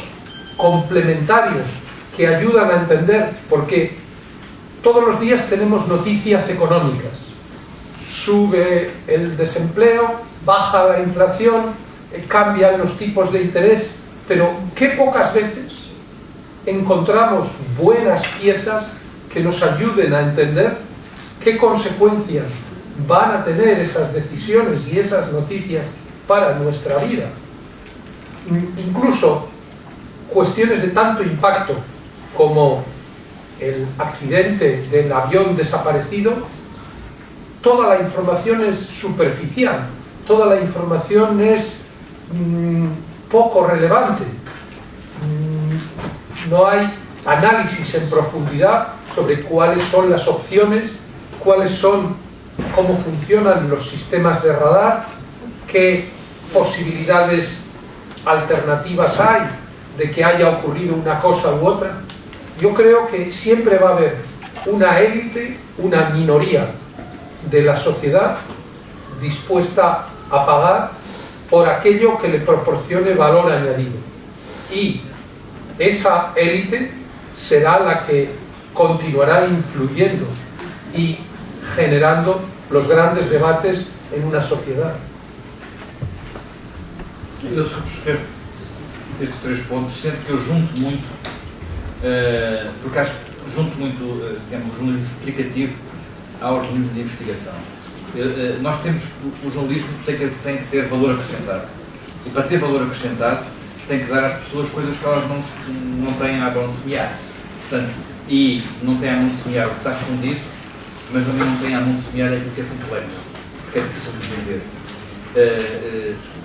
complementarios que ayudan a entender, porque todos los días tenemos noticias económicas. Sube el desempleo, baja la inflación, cambian los tipos de interés, pero qué pocas veces encontramos buenas piezas que nos ayuden a entender qué consecuencias van a tener esas decisiones y esas noticias para nuestra vida. Incluso cuestiones de tanto impacto como el accidente del avión desaparecido, toda la información es superficial, toda la información es poco relevante. No hay análisis en profundidad sobre cuáles son las opciones, cómo funcionan los sistemas de radar, qué posibilidades alternativas hay de que haya ocurrido una cosa u otra. Yo creo que siempre va a haber una élite, una minoría de la sociedad dispuesta a pagar por aquello que le proporcione valor añadido. Y esa élite será la que continuará influyendo y generando los grandes debates en una sociedad. Eu subscrevo estes 3 pontos, sendo que eu junto muito, porque acho que junto muito, digamos, o jornalismo explicativo ao jornalismo de investigação. Nós temos, o jornalismo tem que ter valor acrescentado. E para ter valor acrescentado, tem que dar às pessoas coisas que elas não têm à mão de semear. Portanto, e não têm à mão de semear o que está escondido, mas também não têm à mão de semear aquilo que é complexo, porque é difícil de entender.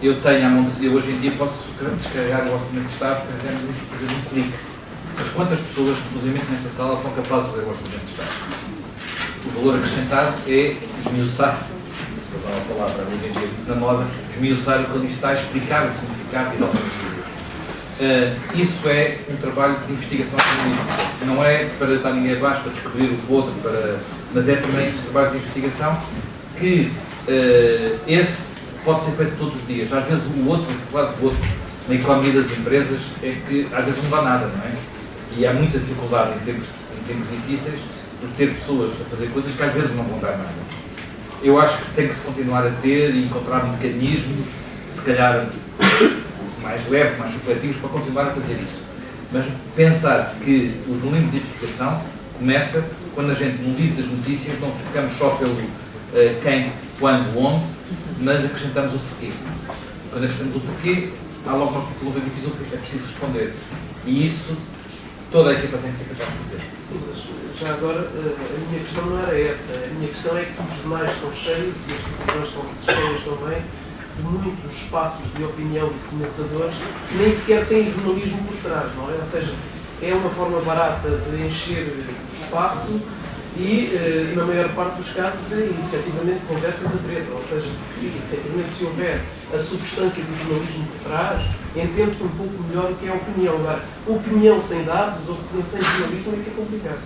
Eu tenho à mão de semear, hoje em dia posso descarregar o Orçamento de Estado, carregando um clique. Mas quantas pessoas, inclusive nesta sala, são capazes de ler o Orçamento de Estado? O valor acrescentado é esmiuçar, vou dar uma palavra hoje em dia na moda, esmiuçar o que ali está, explicar o significado e dar uma medida. Isso é um trabalho de investigação jornalística. Não é para estar ninguém abaixo, para descobrir o outro, mas é também um trabalho de investigação que esse pode ser feito todos os dias. Às vezes o outro, o lado do outro, na economia das empresas, é que às vezes não dá nada, não é? E há muita dificuldade em tempos difíceis de ter pessoas a fazer coisas que às vezes não vão dar nada. Eu acho que tem que se continuar a ter e encontrar mecanismos, se calhar mais leves, mais supletivos, para continuar a fazer isso. Mas pensar que o jornalismo de investigação começa quando a gente, no livro das notícias, não ficamos só pelo quem, quando, onde, mas acrescentamos o porquê. E quando acrescentamos o porquê, há logo uma pergunta difícil que é preciso responder. E isso, toda a equipa tem que ser capaz de fazer. Sim, mas já agora, a minha questão não era essa. A minha questão é que os jornais estão cheios, e as televisões estão cheias também, de muitos espaços de opinião de comentadores que nem sequer têm jornalismo por trás, não é? Ou seja, é uma forma barata de encher o espaço e, na maior parte dos casos, é efetivamente conversa da treta. Ou seja, efetivamente, se houver a substância do jornalismo por trás, entende-se um pouco melhor o que é a opinião. Agora, opinião sem dados, opinião sem jornalismo é que é complicado.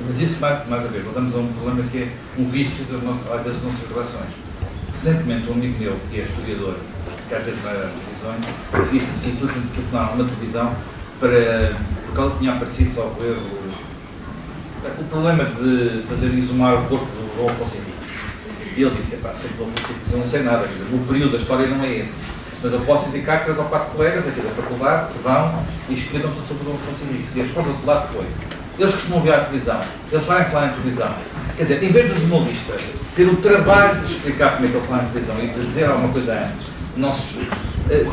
Mas isso, mais uma vez, voltamos a um problema que é um vício das nossas relações. Recentemente, um amigo meu, que é historiador, que às vezes vai às televisões, disse que tudo na televisão porque ele tinha aparecido, salvo erro, o problema de fazer exumar o corpo do Adolfo Henriques. E ele disse, pá, sobre o Adolfo Henriques eu não sei nada, o período da história não é esse. Mas eu posso indicar 3 ou 4 colegas aqui da faculdade que vão e explicam tudo sobre o Adolfo Henriques. E a resposta do lado foi, eles costumam ver a televisão, eles sabem falar em televisão. Quer dizer, em vez do jornalista ter o trabalho de explicar como é que ele fala em televisão e de dizer alguma coisa antes, não se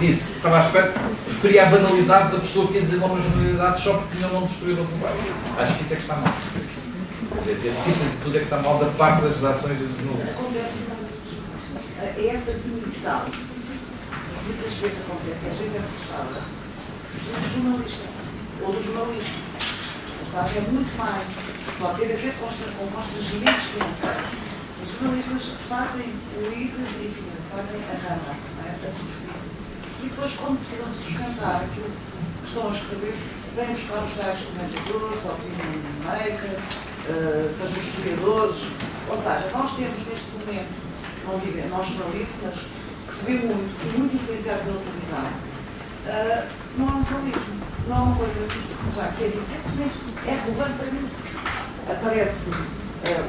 disse, estava à espera, preferia a banalidade da pessoa que ia dizer uma banalidade só porque tinham não destruir o trabalho. Acho que isso é que está mal. Quer dizer, esse tipo de tudo é que está mal da parte das redações e dos números. Acontece muito. Essa definição, muitas vezes acontece, às vezes é frustrada, do jornalista ou do jornalismo. Sabe, é muito mais. Pode ter a ver com constrangimentos financeiros. Os jornalistas fazem o ID, enfim, fazem a rama, a superfície. E depois, quando precisam de sustentar aquilo que estão a escrever, vêm buscar os tais comentadores, opinion makers, sejam os historiadores. Ou seja, nós temos neste momento, não digo nós jornalistas, que se vê muito influenciado pela televisão. Não é um jornalismo, não é uma coisa já que é diferente, é relevante para mim. Aparece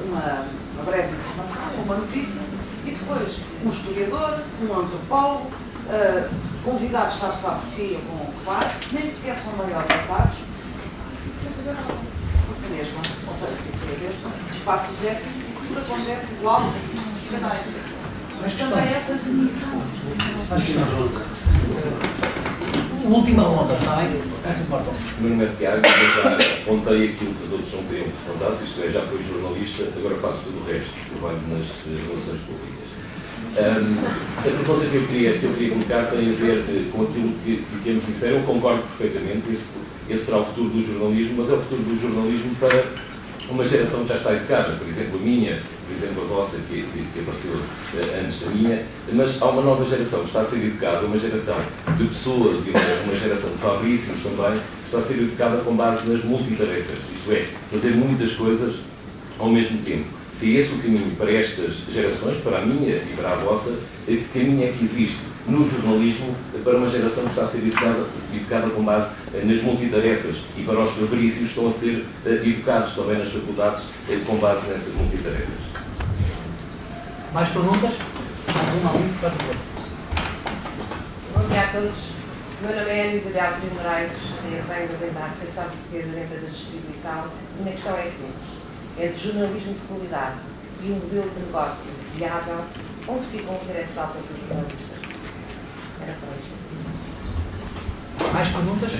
uma breve informação, uma notícia, e depois um historiador, um antropólogo, convidados, sabe-se lá porquê ou com o que vai, nem sequer são maiores rapazes, sem saber nada. Porque mesmo, ou seja, é mesmo, espaços étnicos, tudo acontece igual nos canais. Mas também essa definição. Última ronda, está bem? O meu nome é Tiago, eu já apontei aquilo que os outros não queriam que se contasse, isto é, já fui jornalista, agora faço tudo o resto, trabalho nas relações públicas. A pergunta que eu queria colocar tem a ver com aquilo que eles disseram, eu concordo perfeitamente, esse será o futuro do jornalismo, mas é o futuro do jornalismo para uma geração que já está educada, por exemplo, a minha, por exemplo, a vossa, que apareceu antes da minha, mas há uma nova geração que está a ser educada, uma geração de pessoas e uma geração de fabrícios também, que está a ser educada com base nas multitarefas, isto é, fazer muitas coisas ao mesmo tempo. Se é esse o caminho para estas gerações, para a minha e para a vossa, que caminho é que existe no jornalismo para uma geração que está a ser educada com base nas multitarefas e para os fabrícios que estão a ser educados também nas faculdades com base nessas multitarefas? Mais perguntas? Mais uma, por favor. Bom dia a todos. O meu nome é Ana Isabel de Moraes, venho da Associação Portuguesa de Empresas de Distribuição. A minha questão é simples. Entre jornalismo de qualidade e um modelo de negócio viável, onde ficam os direitos de autor dos jornalistas? Era só isto. Mais perguntas?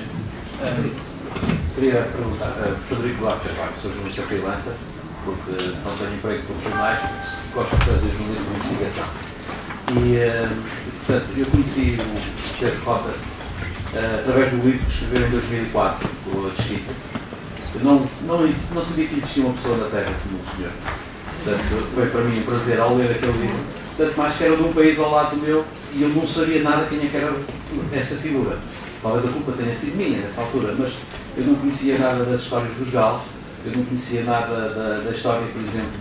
Queria perguntar, Frederico Duarte Carvalho, sou jornalista freelancer, porque não tenho emprego por jornais, gosto de fazer jornalismo de investigação. Portanto, eu conheci o chefe Rota através do livro que escreveu em 2004, o Descrito. Eu não sabia que existia uma pessoa na Terra como o senhor. Portanto, foi para mim um prazer ao ler aquele livro. Tanto mais que era de um país ao lado do meu e eu não sabia nada quem é que era essa figura. Talvez a culpa tenha sido minha nessa altura, mas eu não conhecia nada das histórias dos galos, eu não conhecia nada da história, por exemplo,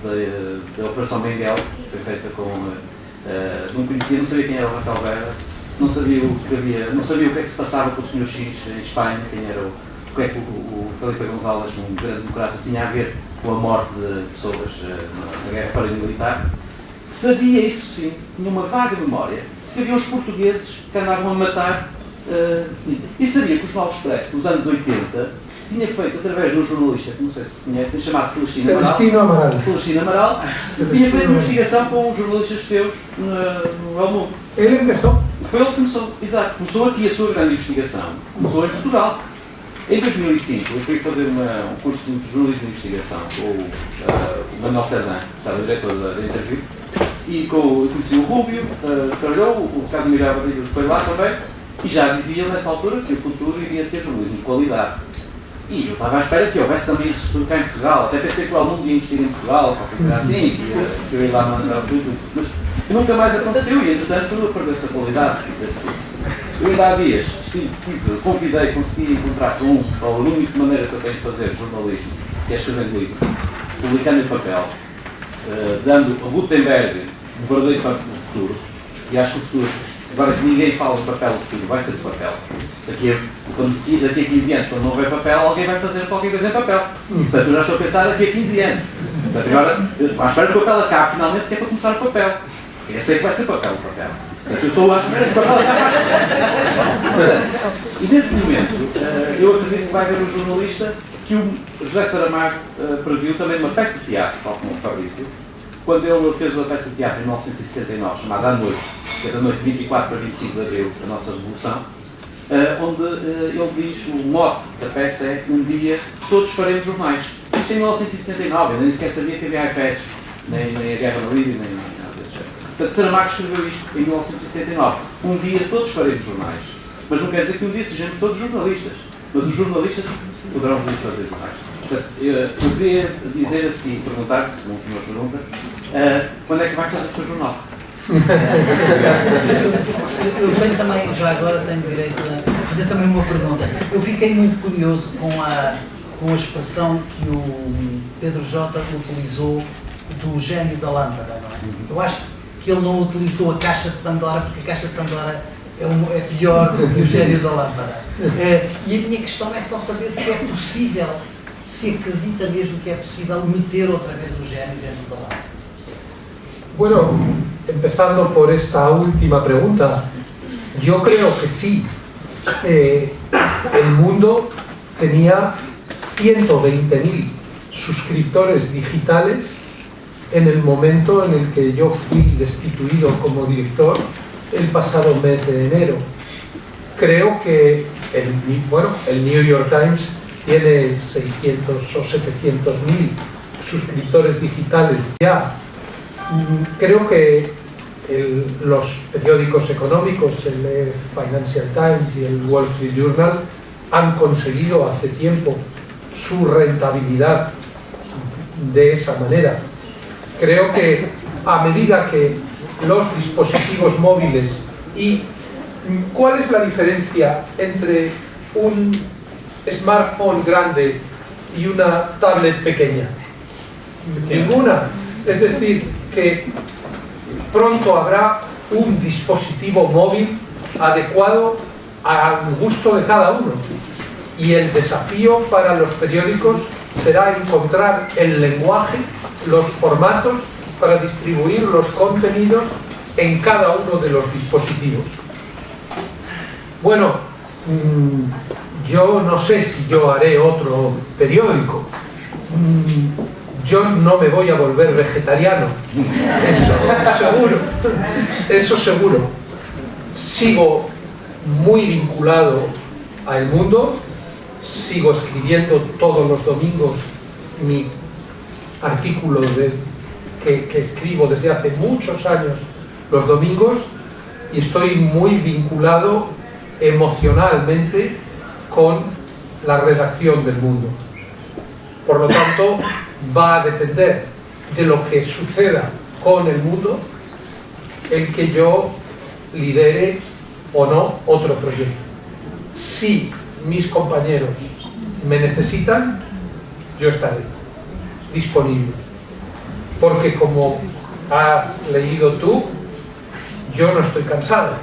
da Operação Benguela, que foi feita com... não conhecia, não sabia quem era o Rafael Vera, não sabia o que havia, não sabia o que é que se passava com o Sr. X em Espanha, quem era o que é que o Felipe González, um grande democrata, tinha a ver com a morte de pessoas na guerra paramilitar. Sabia isso sim, tinha uma vaga memória, que havia os portugueses que andavam a matar, e sabia que o Jornal Expresso, nos anos 80, tinha feito, através de um jornalista, que não sei se conhecem, chamado Celestino Amaral, tinha feito uma investigação com jornalistas seus no El Mundo. Ele começou? Foi ele que começou, exato. Começou aqui a sua grande investigação. Começou em Portugal. Em 2005, eu fui fazer um curso de jornalismo de investigação com o Manuel Serdã, que estava diretor da Interview, e eu conheci o Rúbio, trabalhou, o Casimiro Abadilho foi lá também, e já diziam nessa altura que o futuro iria ser jornalismo de qualidade. E eu estava à espera que houvesse também isso cá em Portugal, até pensei que o aluno ia investir em Portugal, qualquer coisa assim, que eu ia lá mandar tudo, mas nunca mais aconteceu e, entretanto, perdeu-se a qualidade. Eu ainda há dias convidei, consegui encontrar com a única maneira que eu tenho de fazer jornalismo, que é escrevendo livros, publicando em papel, dando a Gutenberg um verdadeiro para o futuro, e acho que o futuro, agora que ninguém fala de papel, o futuro vai ser de papel. Daqui a 15 anos, quando não houver papel, alguém vai fazer qualquer coisa em papel. Portanto, eu já estou a pensar daqui a 15 anos. Portanto, agora, à espera que o papel acabe finalmente, que é para começar o papel. Eu sei que vai ser papel. Portanto, eu estou à espera que o papel acabe. E nesse momento, eu acredito que vai haver um jornalista que o José Saramago previu também uma peça de teatro, tal como o Fabrício, quando ele fez uma peça de teatro em 1979, chamada A Noite, que é da noite de 24 para 25 de Abril, da nossa Revolução, onde ele diz, o mote da peça é: um dia todos faremos jornais. Isto é em 1979, eu nem sequer sabia que havia iPads, nem a Guerra na Líbia, nem nada desse género. Portanto, Saramago escreveu isto em 1979. Um dia todos faremos jornais. Mas não quer dizer que um dia sejamos todos jornalistas. Mas os jornalistas poderão vir fazer jornais. Portanto, eu queria dizer assim, perguntar, se não tinha uma pergunta, quando é que vai fazer o seu jornal? Eu tenho também, já agora tenho direito a fazer também uma pergunta. Eu fiquei muito curioso com a expressão que o Pedro Jota utilizou do gênio da lâmpada, não é? Eu acho que ele não utilizou a caixa de Pandora, porque a caixa de Pandora é pior do que o gênio da lâmpada. E a minha questão é só saber se é possível, se acredita mesmo que é possível meter outra vez o gênio dentro da lâmpada. Bueno, empezando por esta última pregunta, yo creo que sí. El mundo tenía 120.000 suscriptores digitales en el momento en el que yo fui destituido como director el pasado mes de enero. Creo que el New York Times tiene 600 o 700.000 suscriptores digitales ya. Creo que los periódicos económicos, el Financial Times y el Wall Street Journal, han conseguido hace tiempo su rentabilidad de esa manera. creo que a medida que los dispositivos móviles y ¿cuál es la diferencia entre un smartphone grande y una tablet pequeña? Ninguna. Es decir, que pronto habrá un dispositivo móvil adecuado al gusto de cada uno. Y el desafío para los periódicos será encontrar el lenguaje, los formatos para distribuir los contenidos en cada uno de los dispositivos. Bueno, yo no sé si yo haré otro periódico. Yo no me voy a volver vegetariano, eso seguro, eso seguro. Sigo muy vinculado al mundo, sigo escribiendo todos los domingos mi artículo que escribo desde hace muchos años los domingos, y estoy muy vinculado emocionalmente con la redacción del Mundo. Por lo tanto, va a depender de lo que suceda con el Mundo el que yo lidere o no otro proyecto. Si mis compañeros me necesitan, yo estaré disponible. Porque como has leído tú, yo no estoy cansado.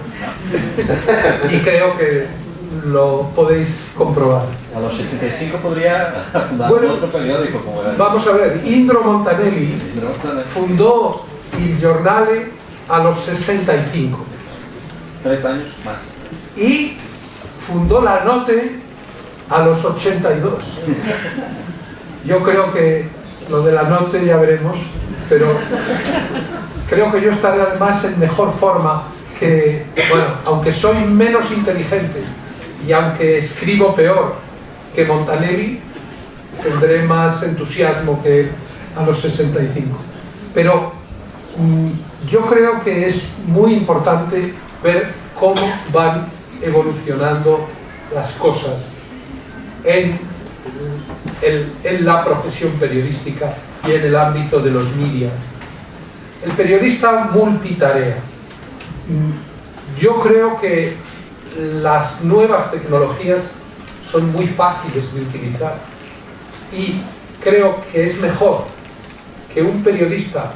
Y creo que lo podéis comprobar. A los 65 podría fundar otro periódico. Como era. Vamos a ver, Indro Montanelli fundó Il Giornale a los 65. 3 años más. Y fundó La Notte a los 82. Yo creo que lo de La Notte ya veremos, pero creo que yo estaré además en mejor forma que, bueno, aunque soy menos inteligente y aunque escribo peor que Montanelli, tendré más entusiasmo que a los 65. Pero yo creo que es muy importante ver cómo van evolucionando las cosas en la profesión periodística y en el ámbito de los media. El periodista multitarea. Yo creo que las nuevas tecnologías son muy fáciles de utilizar y creo que es mejor que un periodista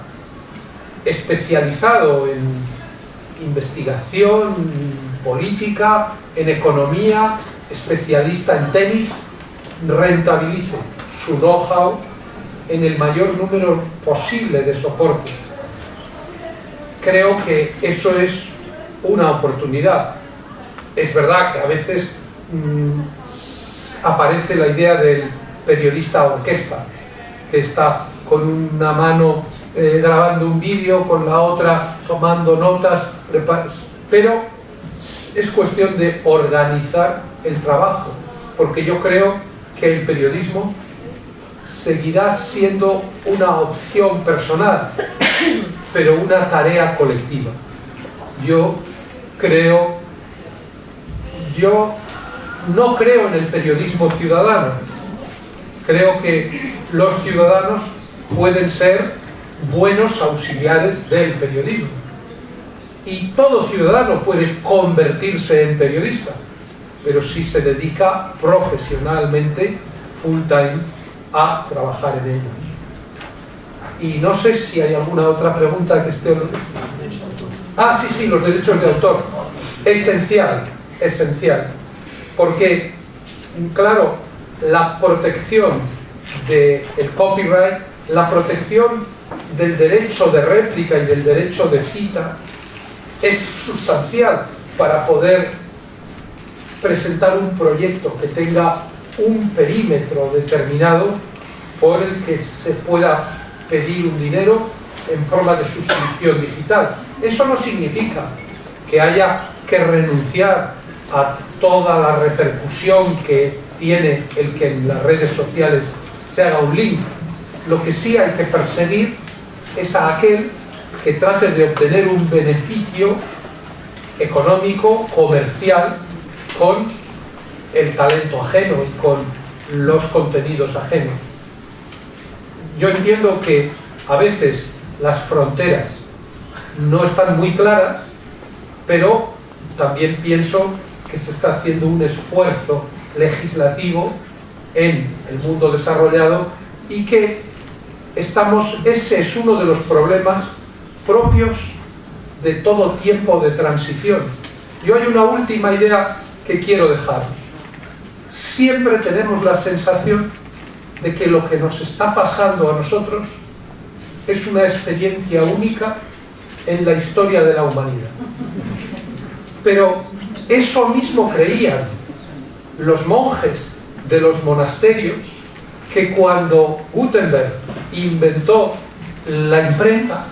especializado en investigación política, en economía, especialista en tenis, rentabilice su know-how en el mayor número posible de soportes. Creo que eso es una oportunidad. Es verdad que a veces aparece la idea del periodista orquesta, que está con una mano grabando un vídeo, con la otra tomando notas, pero es cuestión de organizar el trabajo, porque yo creo que el periodismo seguirá siendo una opción personal, pero una tarea colectiva. Yo no creo en el periodismo ciudadano. Creo que los ciudadanos pueden ser buenos auxiliares del periodismo. Y todo ciudadano puede convertirse en periodista, pero si se dedica profesionalmente, full time, a trabajar en ello. Y no sé si hay alguna otra pregunta que esté... Ah, sí, los derechos de autor. Esencial, esencial. Porque, claro, la protección del copyright, la protección del derecho de réplica y del derecho de cita es sustancial para poder presentar un proyecto que tenga un perímetro determinado por el que se pueda pedir un dinero en forma de suscripción digital. Eso no significa que haya que renunciar a toda la repercusión que tiene el que en las redes sociales se haga un link. Lo que sí hay que perseguir es a aquel que trate de obtener un beneficio económico, comercial, con el talento ajeno y con los contenidos ajenos. Yo entiendo que a veces las fronteras no están muy claras, pero también pienso que se está haciendo un esfuerzo legislativo en el mundo desarrollado y que ese es uno de los problemas propios de todo tiempo de transición. Yo hay una última idea que quiero dejaros. Siempre tenemos la sensación de que lo que nos está pasando a nosotros es una experiencia única en la historia de la humanidad. Pero eso mismo creían los monjes de los monasterios, que cuando Gutenberg inventó la imprenta,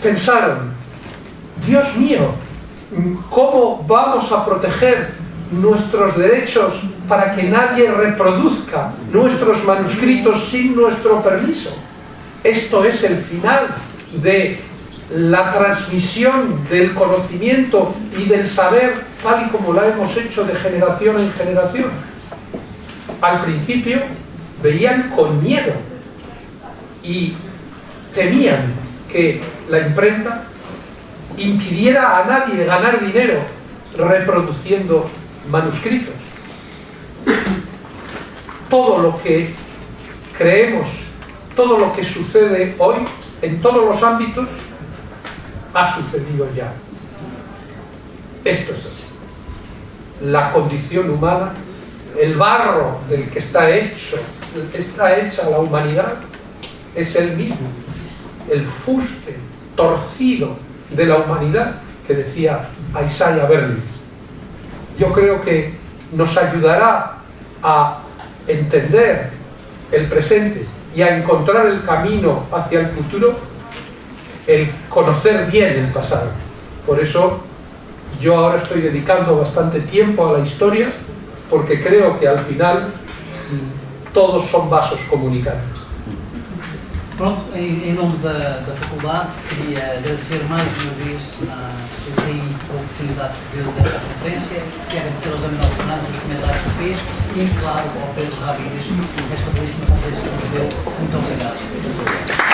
pensaron: Dios mío, ¿cómo vamos a proteger nuestros derechos para que nadie reproduzca nuestros manuscritos sin nuestro permiso? Esto es el final de la transmisión del conocimiento y del saber tal y como la hemos hecho de generación en generación. Al principio veían con miedo y temían que la imprenta impidiera a nadie ganar dinero reproduciendo manuscritos. Todo lo que creemos, todo lo que sucede hoy en todos los ámbitos ha sucedido ya. Esto es así. La condición humana, el barro del que está hecha la humanidad, es el mismo, el fuste torcido de la humanidad que decía Isaiah Berlin. Yo creo que nos ayudará a entender el presente y a encontrar el camino hacia el futuro el conocer bien el pasado. Por eso yo ahora estoy dedicando bastante tiempo a la historia, porque creo que al final todos son vasos comunicantes. Pronto, em nome da faculdade, queria agradecer mais uma vez à GCI a oportunidade desta conferência e agradecer ao José Manuel Fernandes os comentários que fez e, claro, ao Pedro Ramírez esta belíssima conferência que nos deu. Muito obrigado.